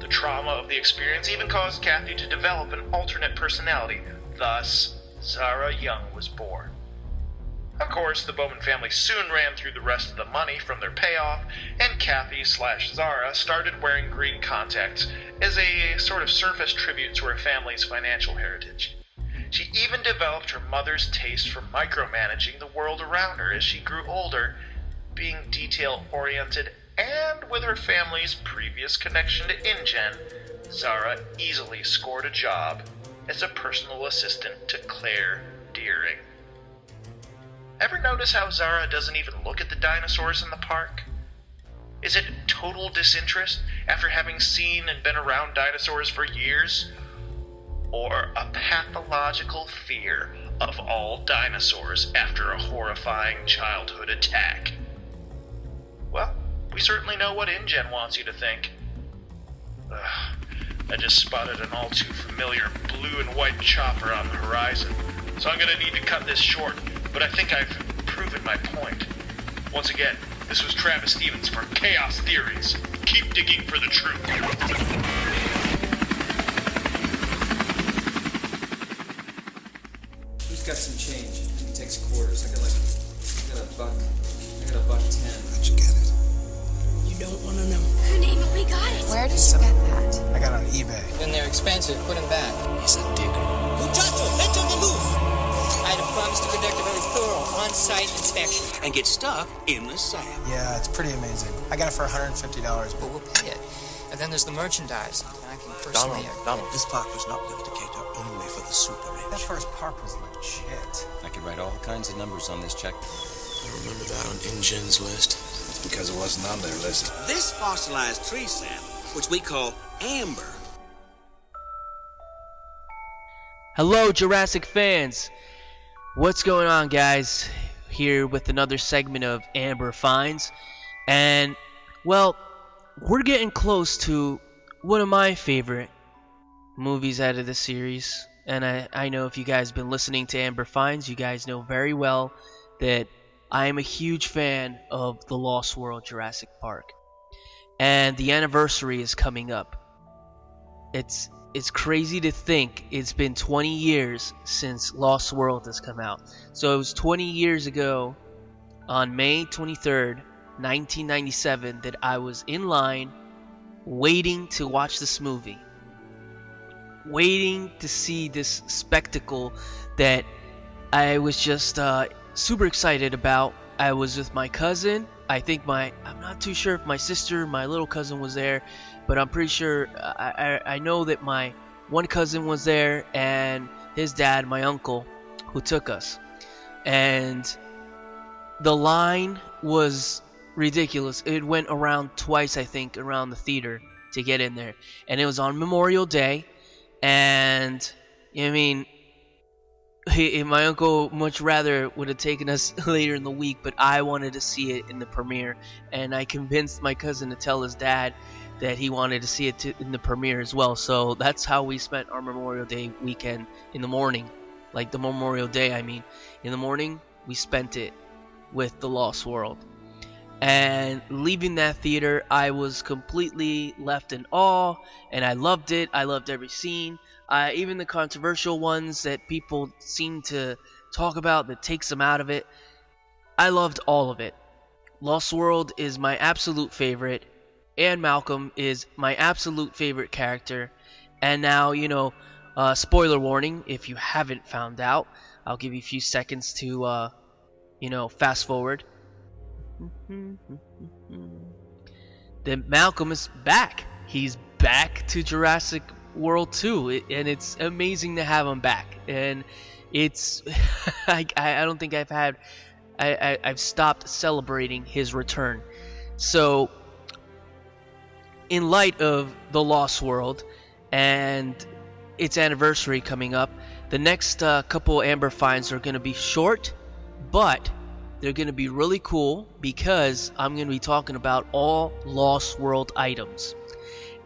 The trauma of the experience even caused Cathy to develop an alternate personality, thus, Zahra Young was born. Of course, the Bowman family soon ran through the rest of the money from their payoff, and Cathy/Zahra started wearing green contacts as a sort of surface tribute to her family's financial heritage. She even developed her mother's taste for micromanaging the world around her as she grew older, being detail-oriented, and with her family's previous connection to InGen, Zahra easily scored a job as a personal assistant to Claire Deering. Ever notice how Zahra doesn't even look at the dinosaurs in the park? Is it total disinterest after having seen and been around dinosaurs for years? Or a pathological fear of all dinosaurs after a horrifying childhood attack? Well, we certainly know what InGen wants you to think. I just spotted an all too familiar blue and white chopper on the horizon, so I'm gonna need to cut this short. But I think I've proven my point. Once again, this was Travis Stevens for Chaos Theories. Keep digging for the truth. Who's got some change? He takes quarters. I got a buck 10. How'd you get it? You don't want to know. Her name, we got it. Where did you get that? I got it on eBay. When they're expensive, put them back. He's a digger. Muchacho, let them loose! I had promised to conduct a very thorough on-site inspection. And get stuff in the sale. Yeah, it's pretty amazing. I got it for $150. But we'll pay it. And then there's the merchandise. I can personally... Donald, this park was not built to cater only for the super rich. That first park was legit. I could write all kinds of numbers on this check. I remember that on InGen's list. It's because it wasn't on their list. This fossilized tree sap, which we call amber. Hello, Jurassic fans. What's going on, guys? Here with another segment of Amber Finds. And, well, we're getting close to one of my favorite movies out of the series. And I know if you guys have been listening to Amber Finds, you guys know very well that I am a huge fan of The Lost World Jurassic Park. And the anniversary is coming up. It's crazy to think it's been 20 years since Lost World has come out. So it was 20 years ago on May 23rd, 1997 that I was in line waiting to watch this movie. Waiting to see this spectacle that I was just super excited about. I was with my cousin. I'm not too sure if my sister, my little cousin was there, but I'm pretty sure, I know that my one cousin was there and his dad, my uncle, who took us. And the line was ridiculous. It went around twice, I think, around the theater to get in there. And it was on Memorial Day. And, I mean, my uncle much rather would have taken us later in the week, but I wanted to see it in the premiere. And I convinced my cousin to tell his dad that he wanted to see it in the premiere as well. So that's how we spent our Memorial Day weekend in the morning. Like the Memorial Day, I mean. In the morning, we spent it with The Lost World. And leaving that theater, I was completely left in awe, and I loved it. I loved every scene. Even the controversial ones that people seem to talk about that takes them out of it. I loved all of it. Lost World is my absolute favorite. And Malcolm is my absolute favorite character. And now, spoiler warning, if you haven't found out, I'll give you a few seconds to, fast forward. Then Malcolm is back. He's back to Jurassic World 2, and it's amazing to have him back. And it's, I don't think I've stopped celebrating his return. So, in light of The Lost World and its anniversary coming up, the next couple Amber Finds are going to be short, but they're going to be really cool because I'm going to be talking about all Lost World items.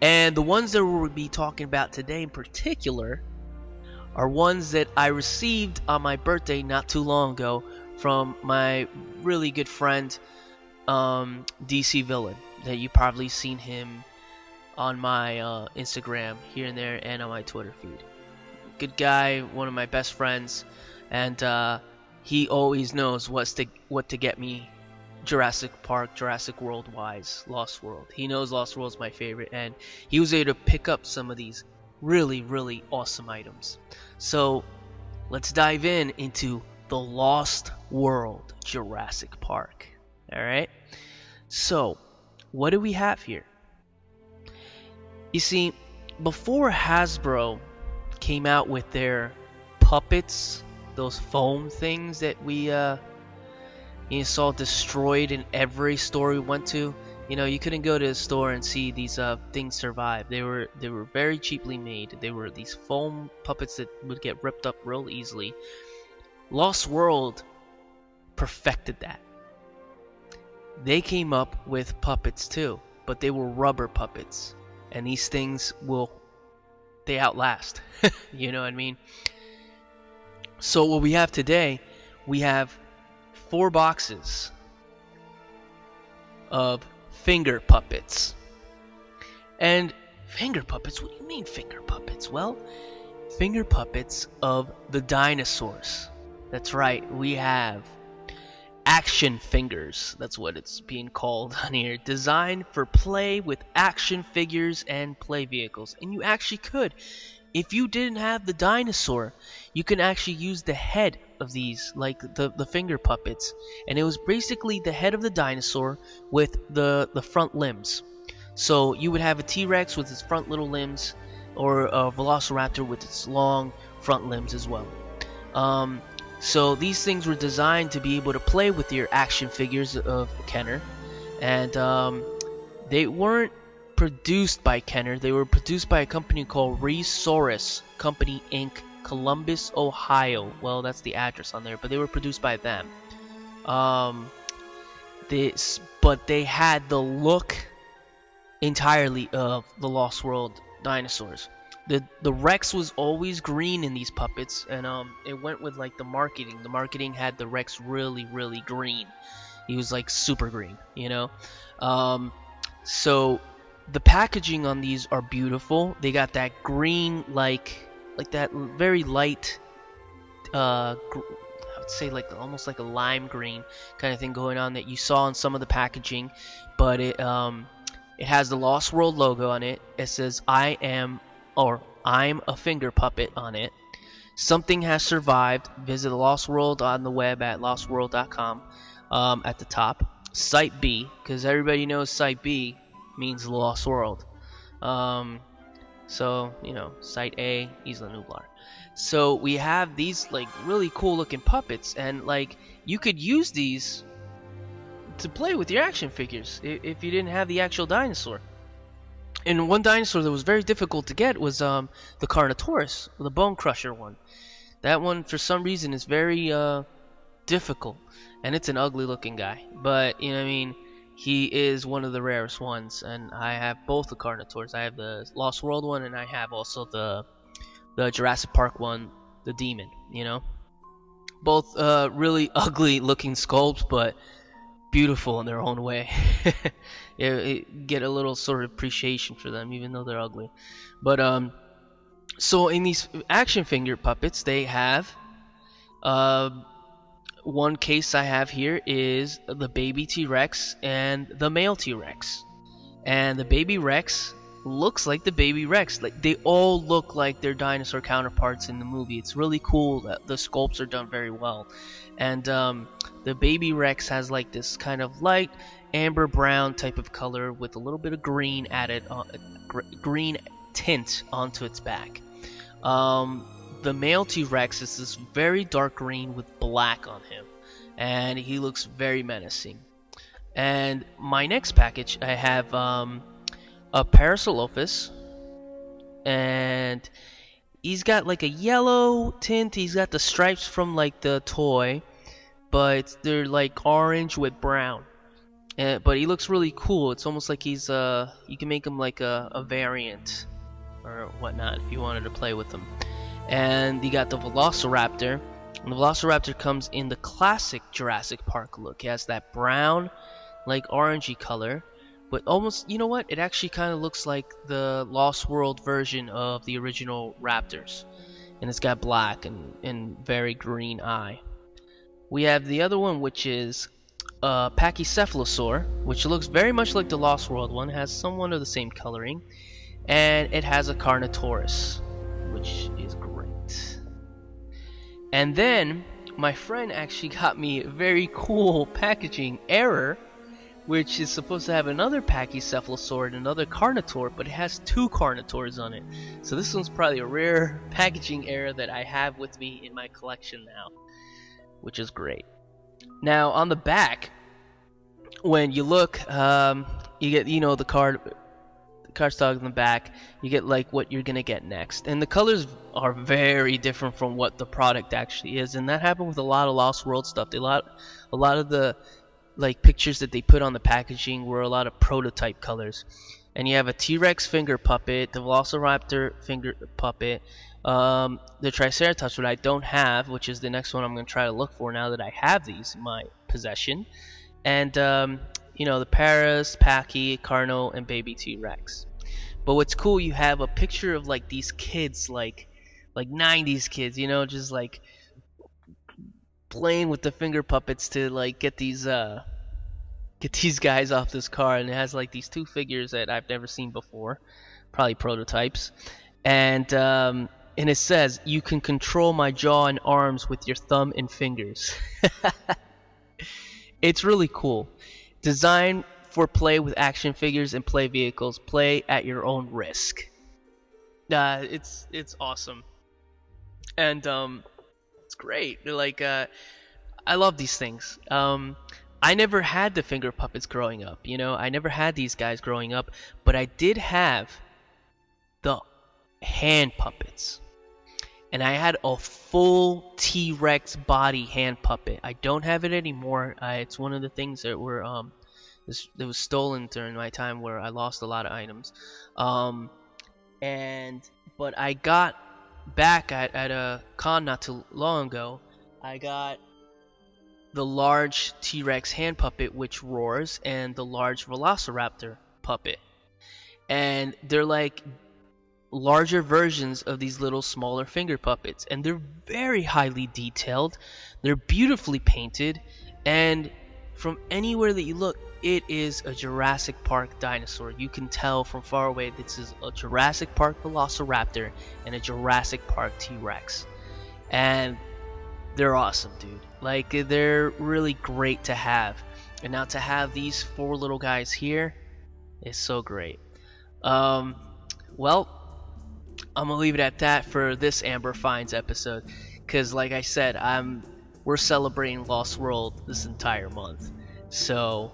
And the ones that we'll be talking about today in particular are ones that I received on my birthday not too long ago from my really good friend, DC Villain, that you probably seen him on my Instagram here and there and on my Twitter feed. Good guy, one of my best friends, and he always knows what to get me Jurassic Park, Jurassic World wise, Lost World. He knows Lost World's my favorite, and he was able to pick up some of these really, really awesome items. So let's dive into the Lost World Jurassic Park. Alright? So, what do we have here? You see, before Hasbro came out with their puppets, those foam things that we saw destroyed in every store we went to, you couldn't go to a store and see these things survive. They were very cheaply made. They were these foam puppets that would get ripped up real easily. Lost World perfected that. They came up with puppets too, but they were rubber puppets, and these things they outlast. You know what I mean? So what we have today, we have 4 boxes of finger puppets. And finger puppets? What do you mean finger puppets? Well, finger puppets of the dinosaurs. That's right, we have action fingers. That's what it's being called on here. Designed for play with action figures and play vehicles. And you actually could. If you didn't have the dinosaur, you can actually use the head of these, like the finger puppets. And it was basically the head of the dinosaur with the front limbs. So you would have a T-Rex with its front little limbs, or a Velociraptor with its long front limbs as well. So these things were designed to be able to play with your action figures of Kenner. And they weren't produced by Kenner. They were produced by a company called Resource Company Inc., Columbus, Ohio. Well, that's the address on there, but they were produced by them. But they had the look entirely of the Lost World dinosaurs. The Rex was always green in these puppets, and it went with like the marketing. The marketing had the Rex really, really green. He was like super green, So the packaging on these are beautiful. They got that green, like that very light, I would say like almost like a lime green kind of thing going on that you saw in some of the packaging. But it has the Lost World logo on it. It says I'm a finger puppet on it. Something has survived. Visit the Lost World on the web at lostworld.com. At the top, Site B, because everybody knows Site B means the Lost World. So Site A, Isla Nublar. So we have these like really cool looking puppets, and like you could use these to play with your action figures if you didn't have the actual dinosaur. And one dinosaur that was very difficult to get was the Carnotaurus, the Bone Crusher one. That one, for some reason, is very difficult, and it's an ugly looking guy. But he is one of the rarest ones, and I have both the Carnotaurs. I have the Lost World one, and I have also the Jurassic Park one, the Demon. Both really ugly looking sculpts, but beautiful in their own way. Get a little sort of appreciation for them, even though they're ugly. But so in these action figure puppets, they have one case I have here is the baby T-Rex and the male T-Rex. And the baby Rex looks like the baby Rex. Like, they all look like their dinosaur counterparts in the movie. It's really cool that the sculpts are done very well. And the baby Rex has like this kind of light amber brown type of color with a little bit of green added, green tint onto its back. The male T-Rex is this very dark green with black on him, and he looks very menacing. And my next package, I have a Parasaurolophus, and he's got like a yellow tint. He's got the stripes from like the toy, but they're like orange with brown. But he looks really cool. It's almost like he's you can make him like a variant or whatnot if you wanted to play with him. And you got the Velociraptor. And the Velociraptor comes in the classic Jurassic Park look. It has that brown, like orangey color, but almost, you know what? It actually kind of looks like the Lost World version of the original Raptors. And it's got black and very green eye. We have the other one, which is Pachycephalosaur, which looks very much like the Lost World one. It has somewhat of the same coloring. And it has a Carnotaurus, which is great. And then my friend actually got me a very cool packaging error, which is supposed to have another Pachycephalosaur and another Carnotaur, but it has 2 Carnotaurs on it. So this one's probably a rare packaging error that I have with me in my collection now, which is great. Now on the back, when you look, you get, you know, the cardstock in the back. You get like what you're gonna get next, and the colors are very different from what the product actually is, and that happened with a lot of Lost World stuff. A lot of the like pictures that they put on the packaging were a lot of prototype colors. And you have a T-Rex finger puppet, the Velociraptor finger puppet, the Triceratops, what I don't have, which is the next one I'm going to try to look for now that I have these in my possession, and you know, the Paras, Pachy, Carno, and baby T-Rex. But what's cool, you have a picture of like these kids, like 90s kids, you know, just like playing with the finger puppets to like get these guys off this car. And it has like these 2 figures that I've never seen before, probably prototypes, and it says, "You can control my jaw and arms with your thumb and fingers." It's really cool. Designed for play with action figures and play vehicles. Play at your own risk. It's awesome, and it's great. Like I love these things. I never had the finger puppets growing up. You know, I never had these guys growing up, but I did have the hand puppets. And I had a full T-Rex body hand puppet. I don't have it anymore. It's one of the things that were that was stolen during my time where I lost a lot of items. But I got back at a con not too long ago. I got the large T-Rex hand puppet, which roars, and the large Velociraptor puppet. And they're like larger versions of these little smaller finger puppets, and they're very highly detailed. They're beautifully painted, and from anywhere that you look, it is a Jurassic Park dinosaur. You can tell from far away this is a Jurassic Park Velociraptor and a Jurassic Park T-Rex. And they're awesome, dude. Like, they're really great to have. And now to have these 4 little guys here is so great. Well, I'm gonna leave it at that for this Amber Finds episode, because like I said, we're celebrating Lost World this entire month, so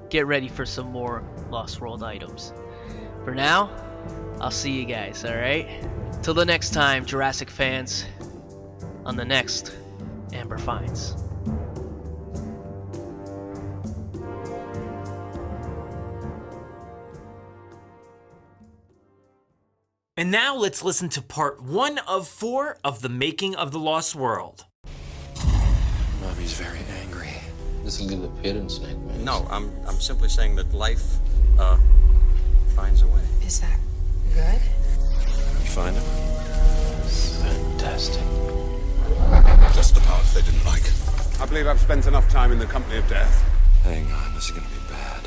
get ready for some more Lost World items. For now, I'll see you guys, alright? Till the next time, Jurassic fans, on the next Amber Finds. And now let's listen to part 1 of 4 of The Making of the Lost World. Mommy's very angry. This will give appearance nightmares. No, I'm simply saying that life, finds a way. Is that good? You find him? Fantastic. Just the parts they didn't like. I believe I've spent enough time in the company of death. Hang on, this is gonna be bad.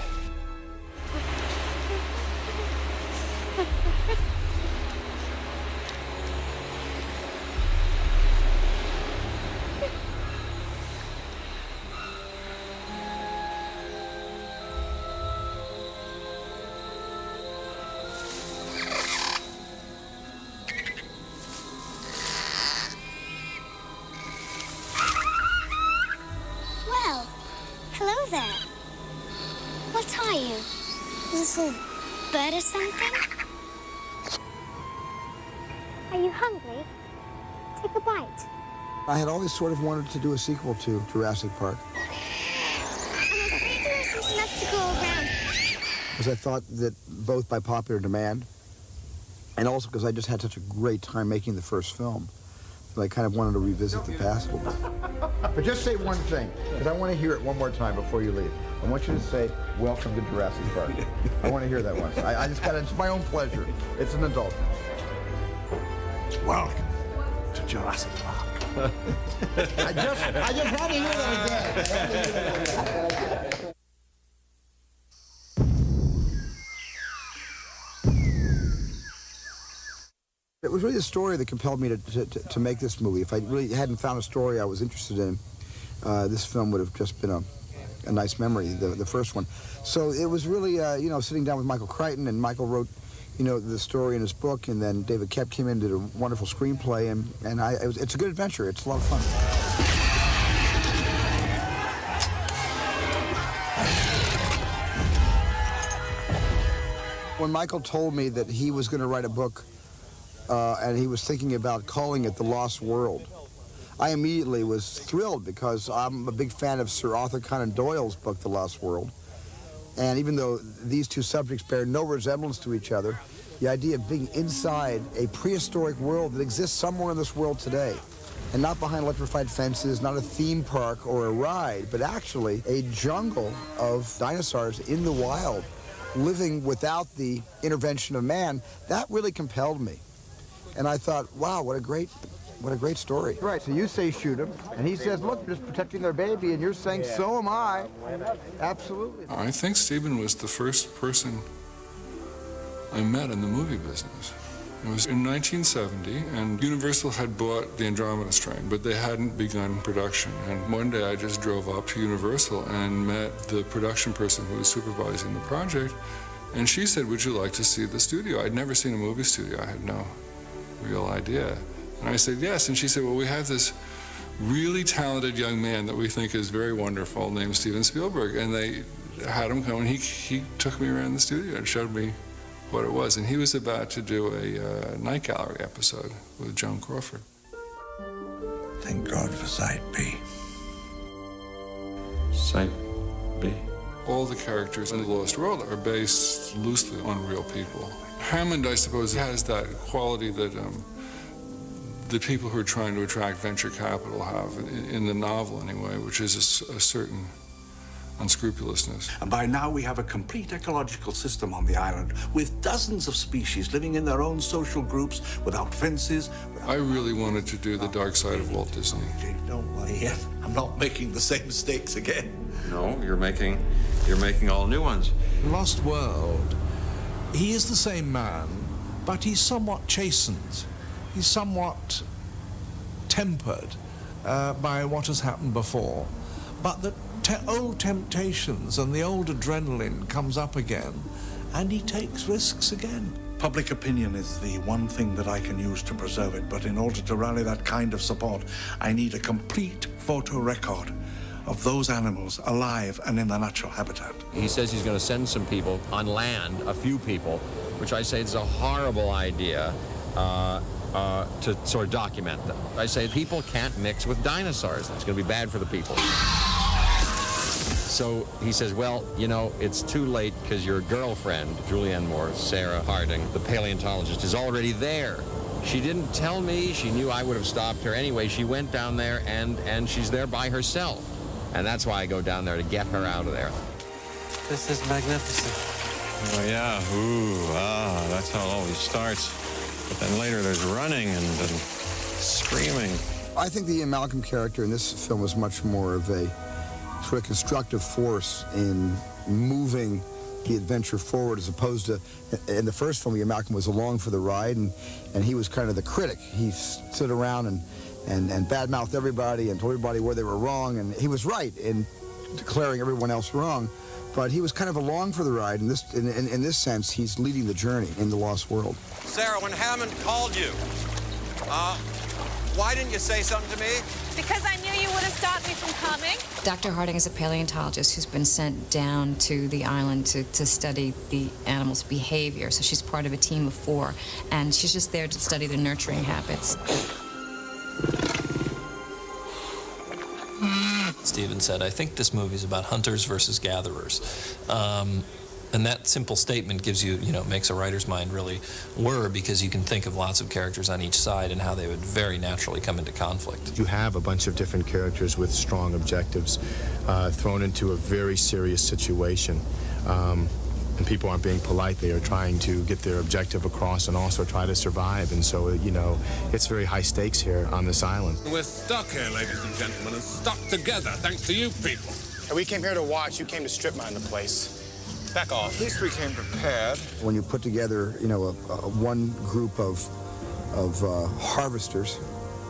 Well, hello there. What are you? A little bird or something? Are you hungry? Take a bite. I had always sort of wanted to do a sequel to Jurassic Park. I'm afraid there isn't enough because I thought that both by popular demand and also because I just had such a great time making the first film that I kind of wanted to revisit the past a little bit. But just say one thing, because I want to hear it one more time before you leave. I want you to say, "Welcome to Jurassic Park." I want to hear that once. I just got it. It's my own pleasure. It's an adult. Welcome to Jurassic Park. I just had to hear that again. It was really the story that compelled me to make this movie. If I really hadn't found a story I was interested in, this film would have just been a nice memory, the first one. So it was really, sitting down with Michael Crichton, and Michael wrote, the story in his book, and then David Koepp came in, did a wonderful screenplay, and it's a good adventure. It's a lot of fun. When Michael told me that he was going to write a book, and he was thinking about calling it The Lost World, I immediately was thrilled because I'm a big fan of Sir Arthur Conan Doyle's book, The Lost World. And even though these two subjects bear no resemblance to each other, the idea of being inside a prehistoric world that exists somewhere in this world today, and not behind electrified fences, not a theme park or a ride, but actually a jungle of dinosaurs in the wild, living without the intervention of man, that really compelled me. And I thought, wow, what a great story. Right, so you say shoot him, and he says, look, just protecting their baby, and you're saying, so am I. Absolutely. I think Stephen was the first person I met in the movie business. It was in 1970, and Universal had bought the Andromeda Strain, but they hadn't begun production. And one day I just drove up to Universal and met the production person who was supervising the project, and she said, would you like to see the studio? I'd never seen a movie studio. I had no real idea. And I said, yes. And she said, well, we have this really talented young man that we think is very wonderful named Steven Spielberg. And they had him come, and he took me around the studio and showed me what it was. And he was about to do a Night Gallery episode with Joan Crawford. Thank God for Site B. Site B? All the characters in The Lost World are based loosely on real people. Hammond, I suppose, has that quality that the people who are trying to attract venture capital have, in the novel anyway, which is a certain unscrupulousness. And by now we have a complete ecological system on the island with dozens of species living in their own social groups without fences. I really wanted to do the dark side of Walt Disney. Don't worry, I'm not making the same mistakes again. No, you're making all new ones. Lost World, he is the same man, but he's somewhat chastened. He's somewhat tempered by what has happened before. But the old temptations and the old adrenaline comes up again, and he takes risks again. Public opinion is the one thing that I can use to preserve it, but in order to rally that kind of support, I need a complete photo record of those animals alive and in their natural habitat. He says he's going to send some people on land, a few people, which I say is a horrible idea. To sort of document them. I say people can't mix with dinosaurs. It's going to be bad for the people. So he says, well, it's too late because your girlfriend, Julianne Moore, Sarah Harding, the paleontologist, is already there. She didn't tell me. She knew I would have stopped her anyway. She went down there, and she's there by herself. And that's why I go down there, to get her out of there. This is magnificent. Oh, yeah. Ooh, that's how it always starts. But then later there's running and screaming. I think the Ian Malcolm character in this film was much more of a sort of constructive force in moving the adventure forward, as opposed to, in the first film, Ian Malcolm was along for the ride, and he was kind of the critic. He stood around and badmouthed everybody and told everybody where they were wrong, and he was right in declaring everyone else wrong. But he was kind of along for the ride. In this sense, he's leading the journey in The Lost World. Sarah, when Hammond called you, why didn't you say something to me? Because I knew you would have stopped me from coming. Dr. Harding is a paleontologist who's been sent down to the island to study the animal's behavior. So she's part of a team of 4, and she's just there to study their nurturing habits. Steven said, I think this movie is about hunters versus gatherers. And that simple statement gives you, makes a writer's mind really whir, because you can think of lots of characters on each side and how they would very naturally come into conflict. You have a bunch of different characters with strong objectives thrown into a very serious situation. And people aren't being polite. They are trying to get their objective across and also try to survive. And so, it's very high stakes here on this island. We're stuck here, ladies and gentlemen, and stuck together thanks to you people. We came here to watch. You came to strip mine the place. Back off. At least we came prepared. When you put together, one group of harvesters,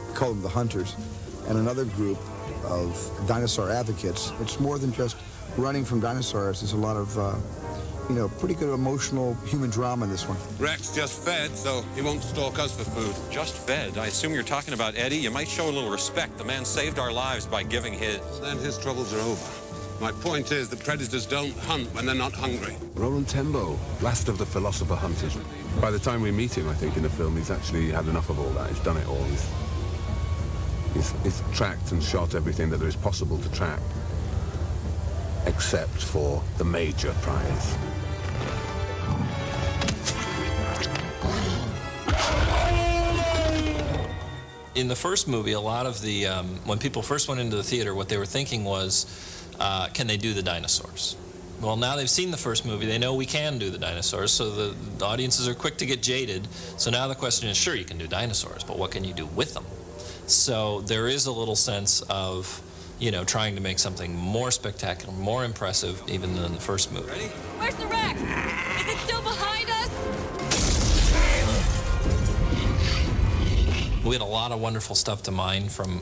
we call them the hunters, and another group of dinosaur advocates, it's more than just running from dinosaurs. There's a lot of, pretty good emotional human drama in this one. Rex just fed, so he won't stalk us for food. Just fed? I assume you're talking about Eddie. You might show a little respect. The man saved our lives by giving his. Then his troubles are over. My point is that predators don't hunt when they're not hungry. Roland Tembo, last of the philosopher hunters. By the time we meet him, I think, in the film, he's actually had enough of all that. He's done it all. He's tracked and shot everything that there is possible to track, except for the major prize. In the first movie, a lot of the, when people first went into the theater, what they were thinking was, can they do the dinosaurs? Well, now they've seen the first movie, they know we can do the dinosaurs, so the audiences are quick to get jaded. So now the question is, sure, you can do dinosaurs, but what can you do with them? So there is a little sense of, trying to make something more spectacular, more impressive, even than the first movie. Ready? Where's the Rex? Is it still behind us? We had a lot of wonderful stuff to mine from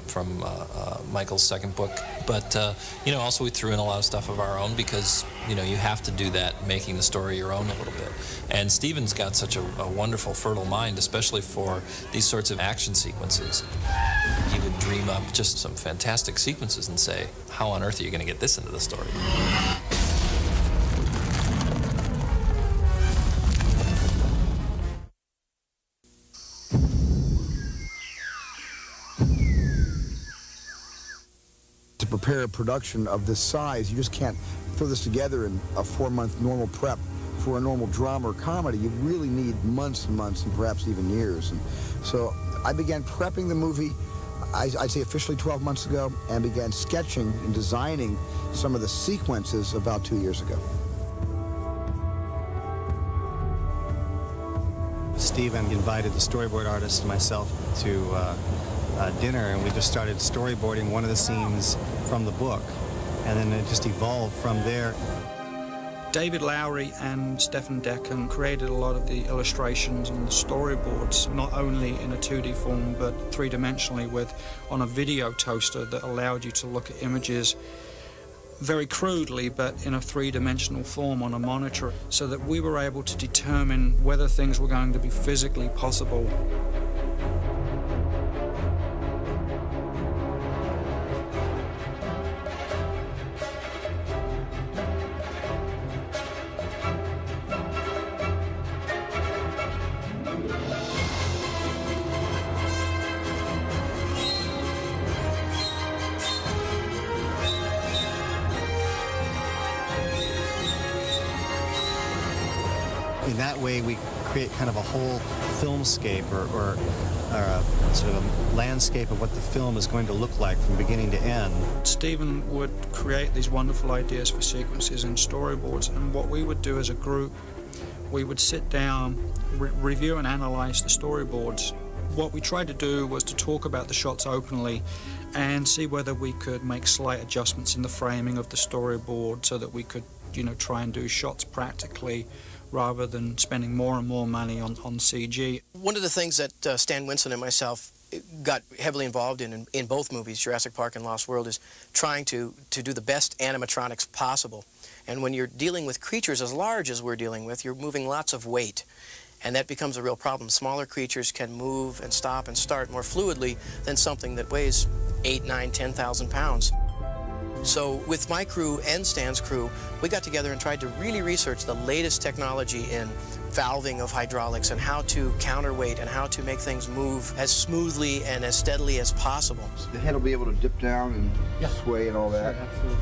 Michael's second book, but also we threw in a lot of stuff of our own, because you have to do that, making the story your own a little bit. And Steven's got such a wonderful, fertile mind, especially for these sorts of action sequences. He would dream up just some fantastic sequences and say, how on earth are you going to get this into the story? To prepare a production of this size, you just can't throw this together in a 4-month normal prep for a normal drama or comedy. You really need months and months and perhaps even years. And so I began prepping the movie, I'd say officially 12 months ago, and began sketching and designing some of the sequences about 2 years ago. Steven invited the storyboard artist and myself to dinner, and we just started storyboarding one of the scenes from the book, and then it just evolved from there. David Lowery and Stefan Decken created a lot of the illustrations and the storyboards, not only in a 2D form, but three-dimensionally on a video toaster that allowed you to look at images very crudely, but in a three-dimensional form on a monitor, so that we were able to determine whether things were going to be physically possible. In that way, we create kind of a whole filmscape or a sort of a landscape of what the film is going to look like from beginning to end. Steven would create these wonderful ideas for sequences and storyboards, and what we would do as a group, we would sit down, review and analyze the storyboards. What we tried to do was to talk about the shots openly and see whether we could make slight adjustments in the framing of the storyboard so that we could, try and do shots practically, rather than spending more and more money on CG. One of the things that Stan Winston and myself got heavily involved in both movies, Jurassic Park and Lost World, is trying to do the best animatronics possible. And when you're dealing with creatures as large as we're dealing with, you're moving lots of weight. And that becomes a real problem. Smaller creatures can move and stop and start more fluidly than something that weighs 8, 9, 10,000 pounds. So with my crew and Stan's crew, we got together and tried to really research the latest technology in valving of hydraulics and how to counterweight and how to make things move as smoothly and as steadily as possible. The head will be able to dip down and sway and all that. Sure, absolutely.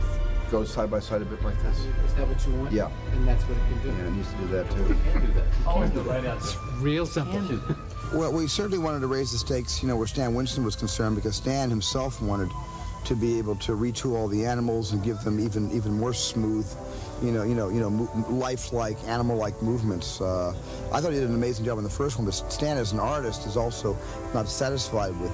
goes side by side a bit like this. Is that what you want? Yeah. And that's what it can do? Yeah, it needs to do that too. Always the right answer. Real simple. Well, we certainly wanted to raise the stakes, where Stan Winston was concerned, because Stan himself wanted to be able to retool all the animals and give them even more smooth, lifelike, animal-like movements. I thought he did an amazing job in the first one, but Stan, as an artist, is also not satisfied with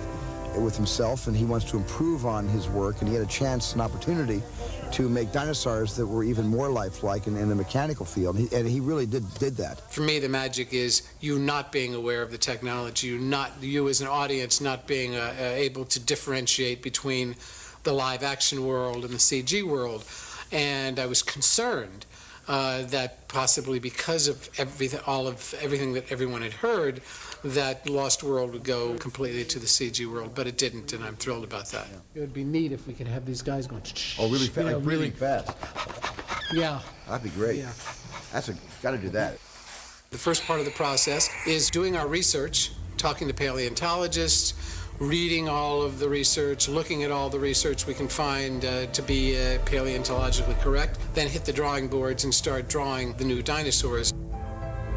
himself, and he wants to improve on his work, and he had a chance, an opportunity to make dinosaurs that were even more lifelike in the mechanical field, and he really did that. For me, the magic is you not being aware of the technology, you as an audience not being able to differentiate between the live-action world and the CG world. And I was concerned that possibly because of everything that everyone had heard, that Lost World would go completely to the CG world, but it didn't, and I'm thrilled about that. It would be neat if we could have these guys going. Oh, really fast? Really fast. Yeah. That'd be great. Yeah. Got to do that. The first part of the process is doing our research, talking to paleontologists, reading all of the research, looking at all the research we can find to be paleontologically correct, then hit the drawing boards and start drawing the new dinosaurs.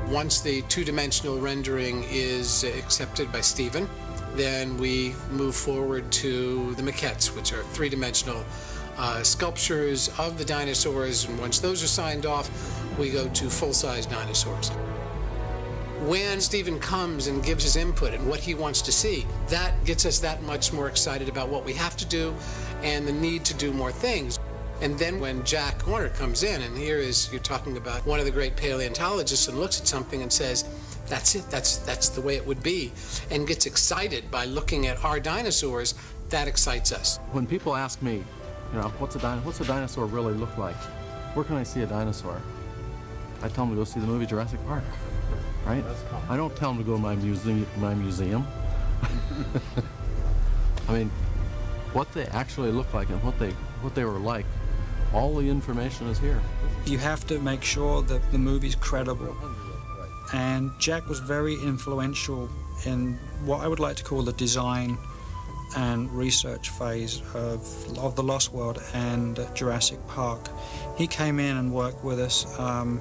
Once the two-dimensional rendering is accepted by Steven, then we move forward to the maquettes, which are three-dimensional sculptures of the dinosaurs, and once those are signed off, we go to full-size dinosaurs. When Steven comes and gives his input and what he wants to see, that gets us that much more excited about what we have to do and the need to do more things. And then when Jack Horner comes in, and you're talking about one of the great paleontologists, and looks at something and says, that's it, that's the way it would be, and gets excited by looking at our dinosaurs, that excites us. When people ask me, what's a dinosaur really look like? Where can I see a dinosaur? I tell them to go see the movie Jurassic Park, right? I don't tell them to go to my museum. I mean, what they actually look like and what they were like, all the information is here. You have to make sure that the movie's credible. And Jack was very influential in what I would like to call the design and research phase of The Lost World and Jurassic Park. He came in and worked with us on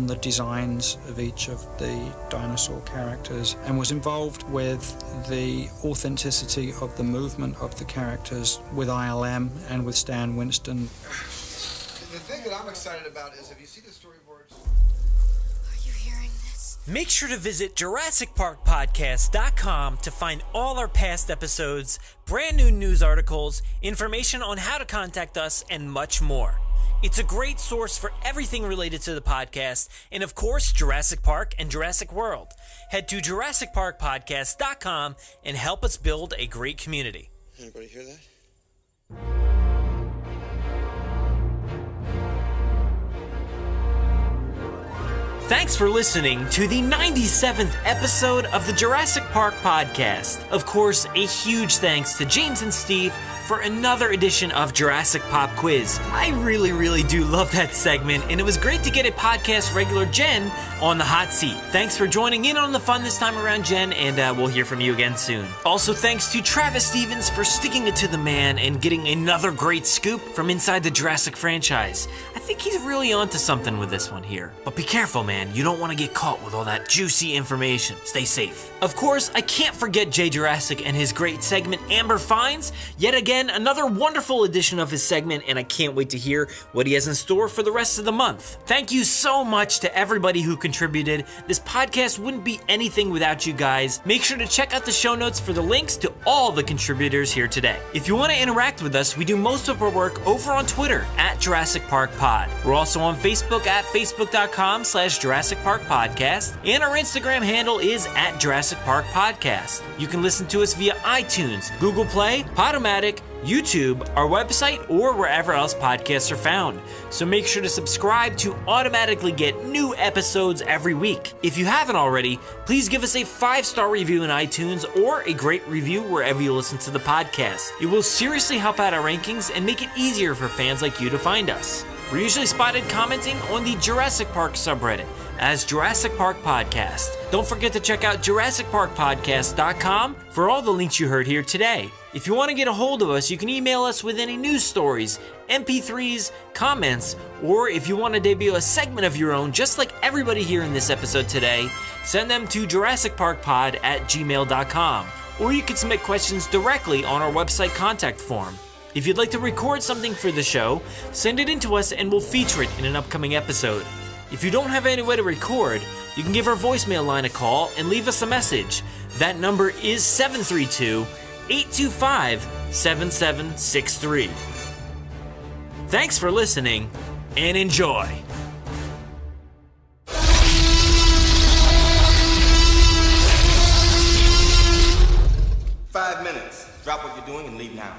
the designs of each of the dinosaur characters and was involved with the authenticity of the movement of the characters with ILM and with Stan Winston. The thing that I'm excited about is if you see the storyboards. Are you hearing this? Make sure to visit JurassicParkPodcast.com to find all our past episodes, brand new news articles, information on how to contact us, and much more. It's a great source for everything related to the podcast, and of course, Jurassic Park and Jurassic World. Head to JurassicParkPodcast.com and help us build a great community. Anybody hear that? Thanks for listening to the 97th episode of the Jurassic Park Podcast. Of course, a huge thanks to James and Steve for another edition of Jurassic Pop Quiz. I really do love that segment, and it was great to get a podcast regular Jen on the hot seat. Thanks for joining in on the fun this time around, Jen, and we'll hear from you again soon. Also, thanks to Travis Stevens for sticking it to the man and getting another great scoop from inside the Jurassic franchise. I think he's really onto something with this one here. But be careful, man. You don't want to get caught with all that juicy information. Stay safe. Of course, I can't forget Jaye Jurassick and his great segment, Amber Finds. Yet again, another wonderful edition of his segment, and I can't wait to hear what he has in store for the rest of the month. Thank you so much to everybody who contributed. This podcast wouldn't be anything without you guys. Make sure to check out the show notes for the links to all the contributors here today. If you want to interact with us, we do most of our work over on Twitter at Jurassic Park Pod. We're also on Facebook at facebook.com/Jurassic Park Podcast, and our Instagram handle is at Jurassic Park Podcast. You can listen to us via iTunes, Google Play, Podomatic, YouTube, our website, or wherever else podcasts are found. So make sure to subscribe to automatically get new episodes every week. If you haven't already, please give us a 5-star review in iTunes or a great review wherever you listen to the podcast. It will seriously help out our rankings and make it easier for fans like you to find us. We're usually spotted commenting on the Jurassic Park subreddit as Jurassic Park Podcast. Don't forget to check out JurassicParkPodcast.com for all the links you heard here today. If you want to get a hold of us, you can email us with any news stories, MP3s, comments, or if you want to debut a segment of your own, just like everybody here in this episode today, send them to JurassicParkPod@gmail.com. Or you can submit questions directly on our website contact form. If you'd like to record something for the show, send it in to us and we'll feature it in an upcoming episode. If you don't have any way to record, you can give our voicemail line a call and leave us a message. That number is 732-825-7763. Thanks for listening, and enjoy. 5 minutes. Drop what you're doing and leave now.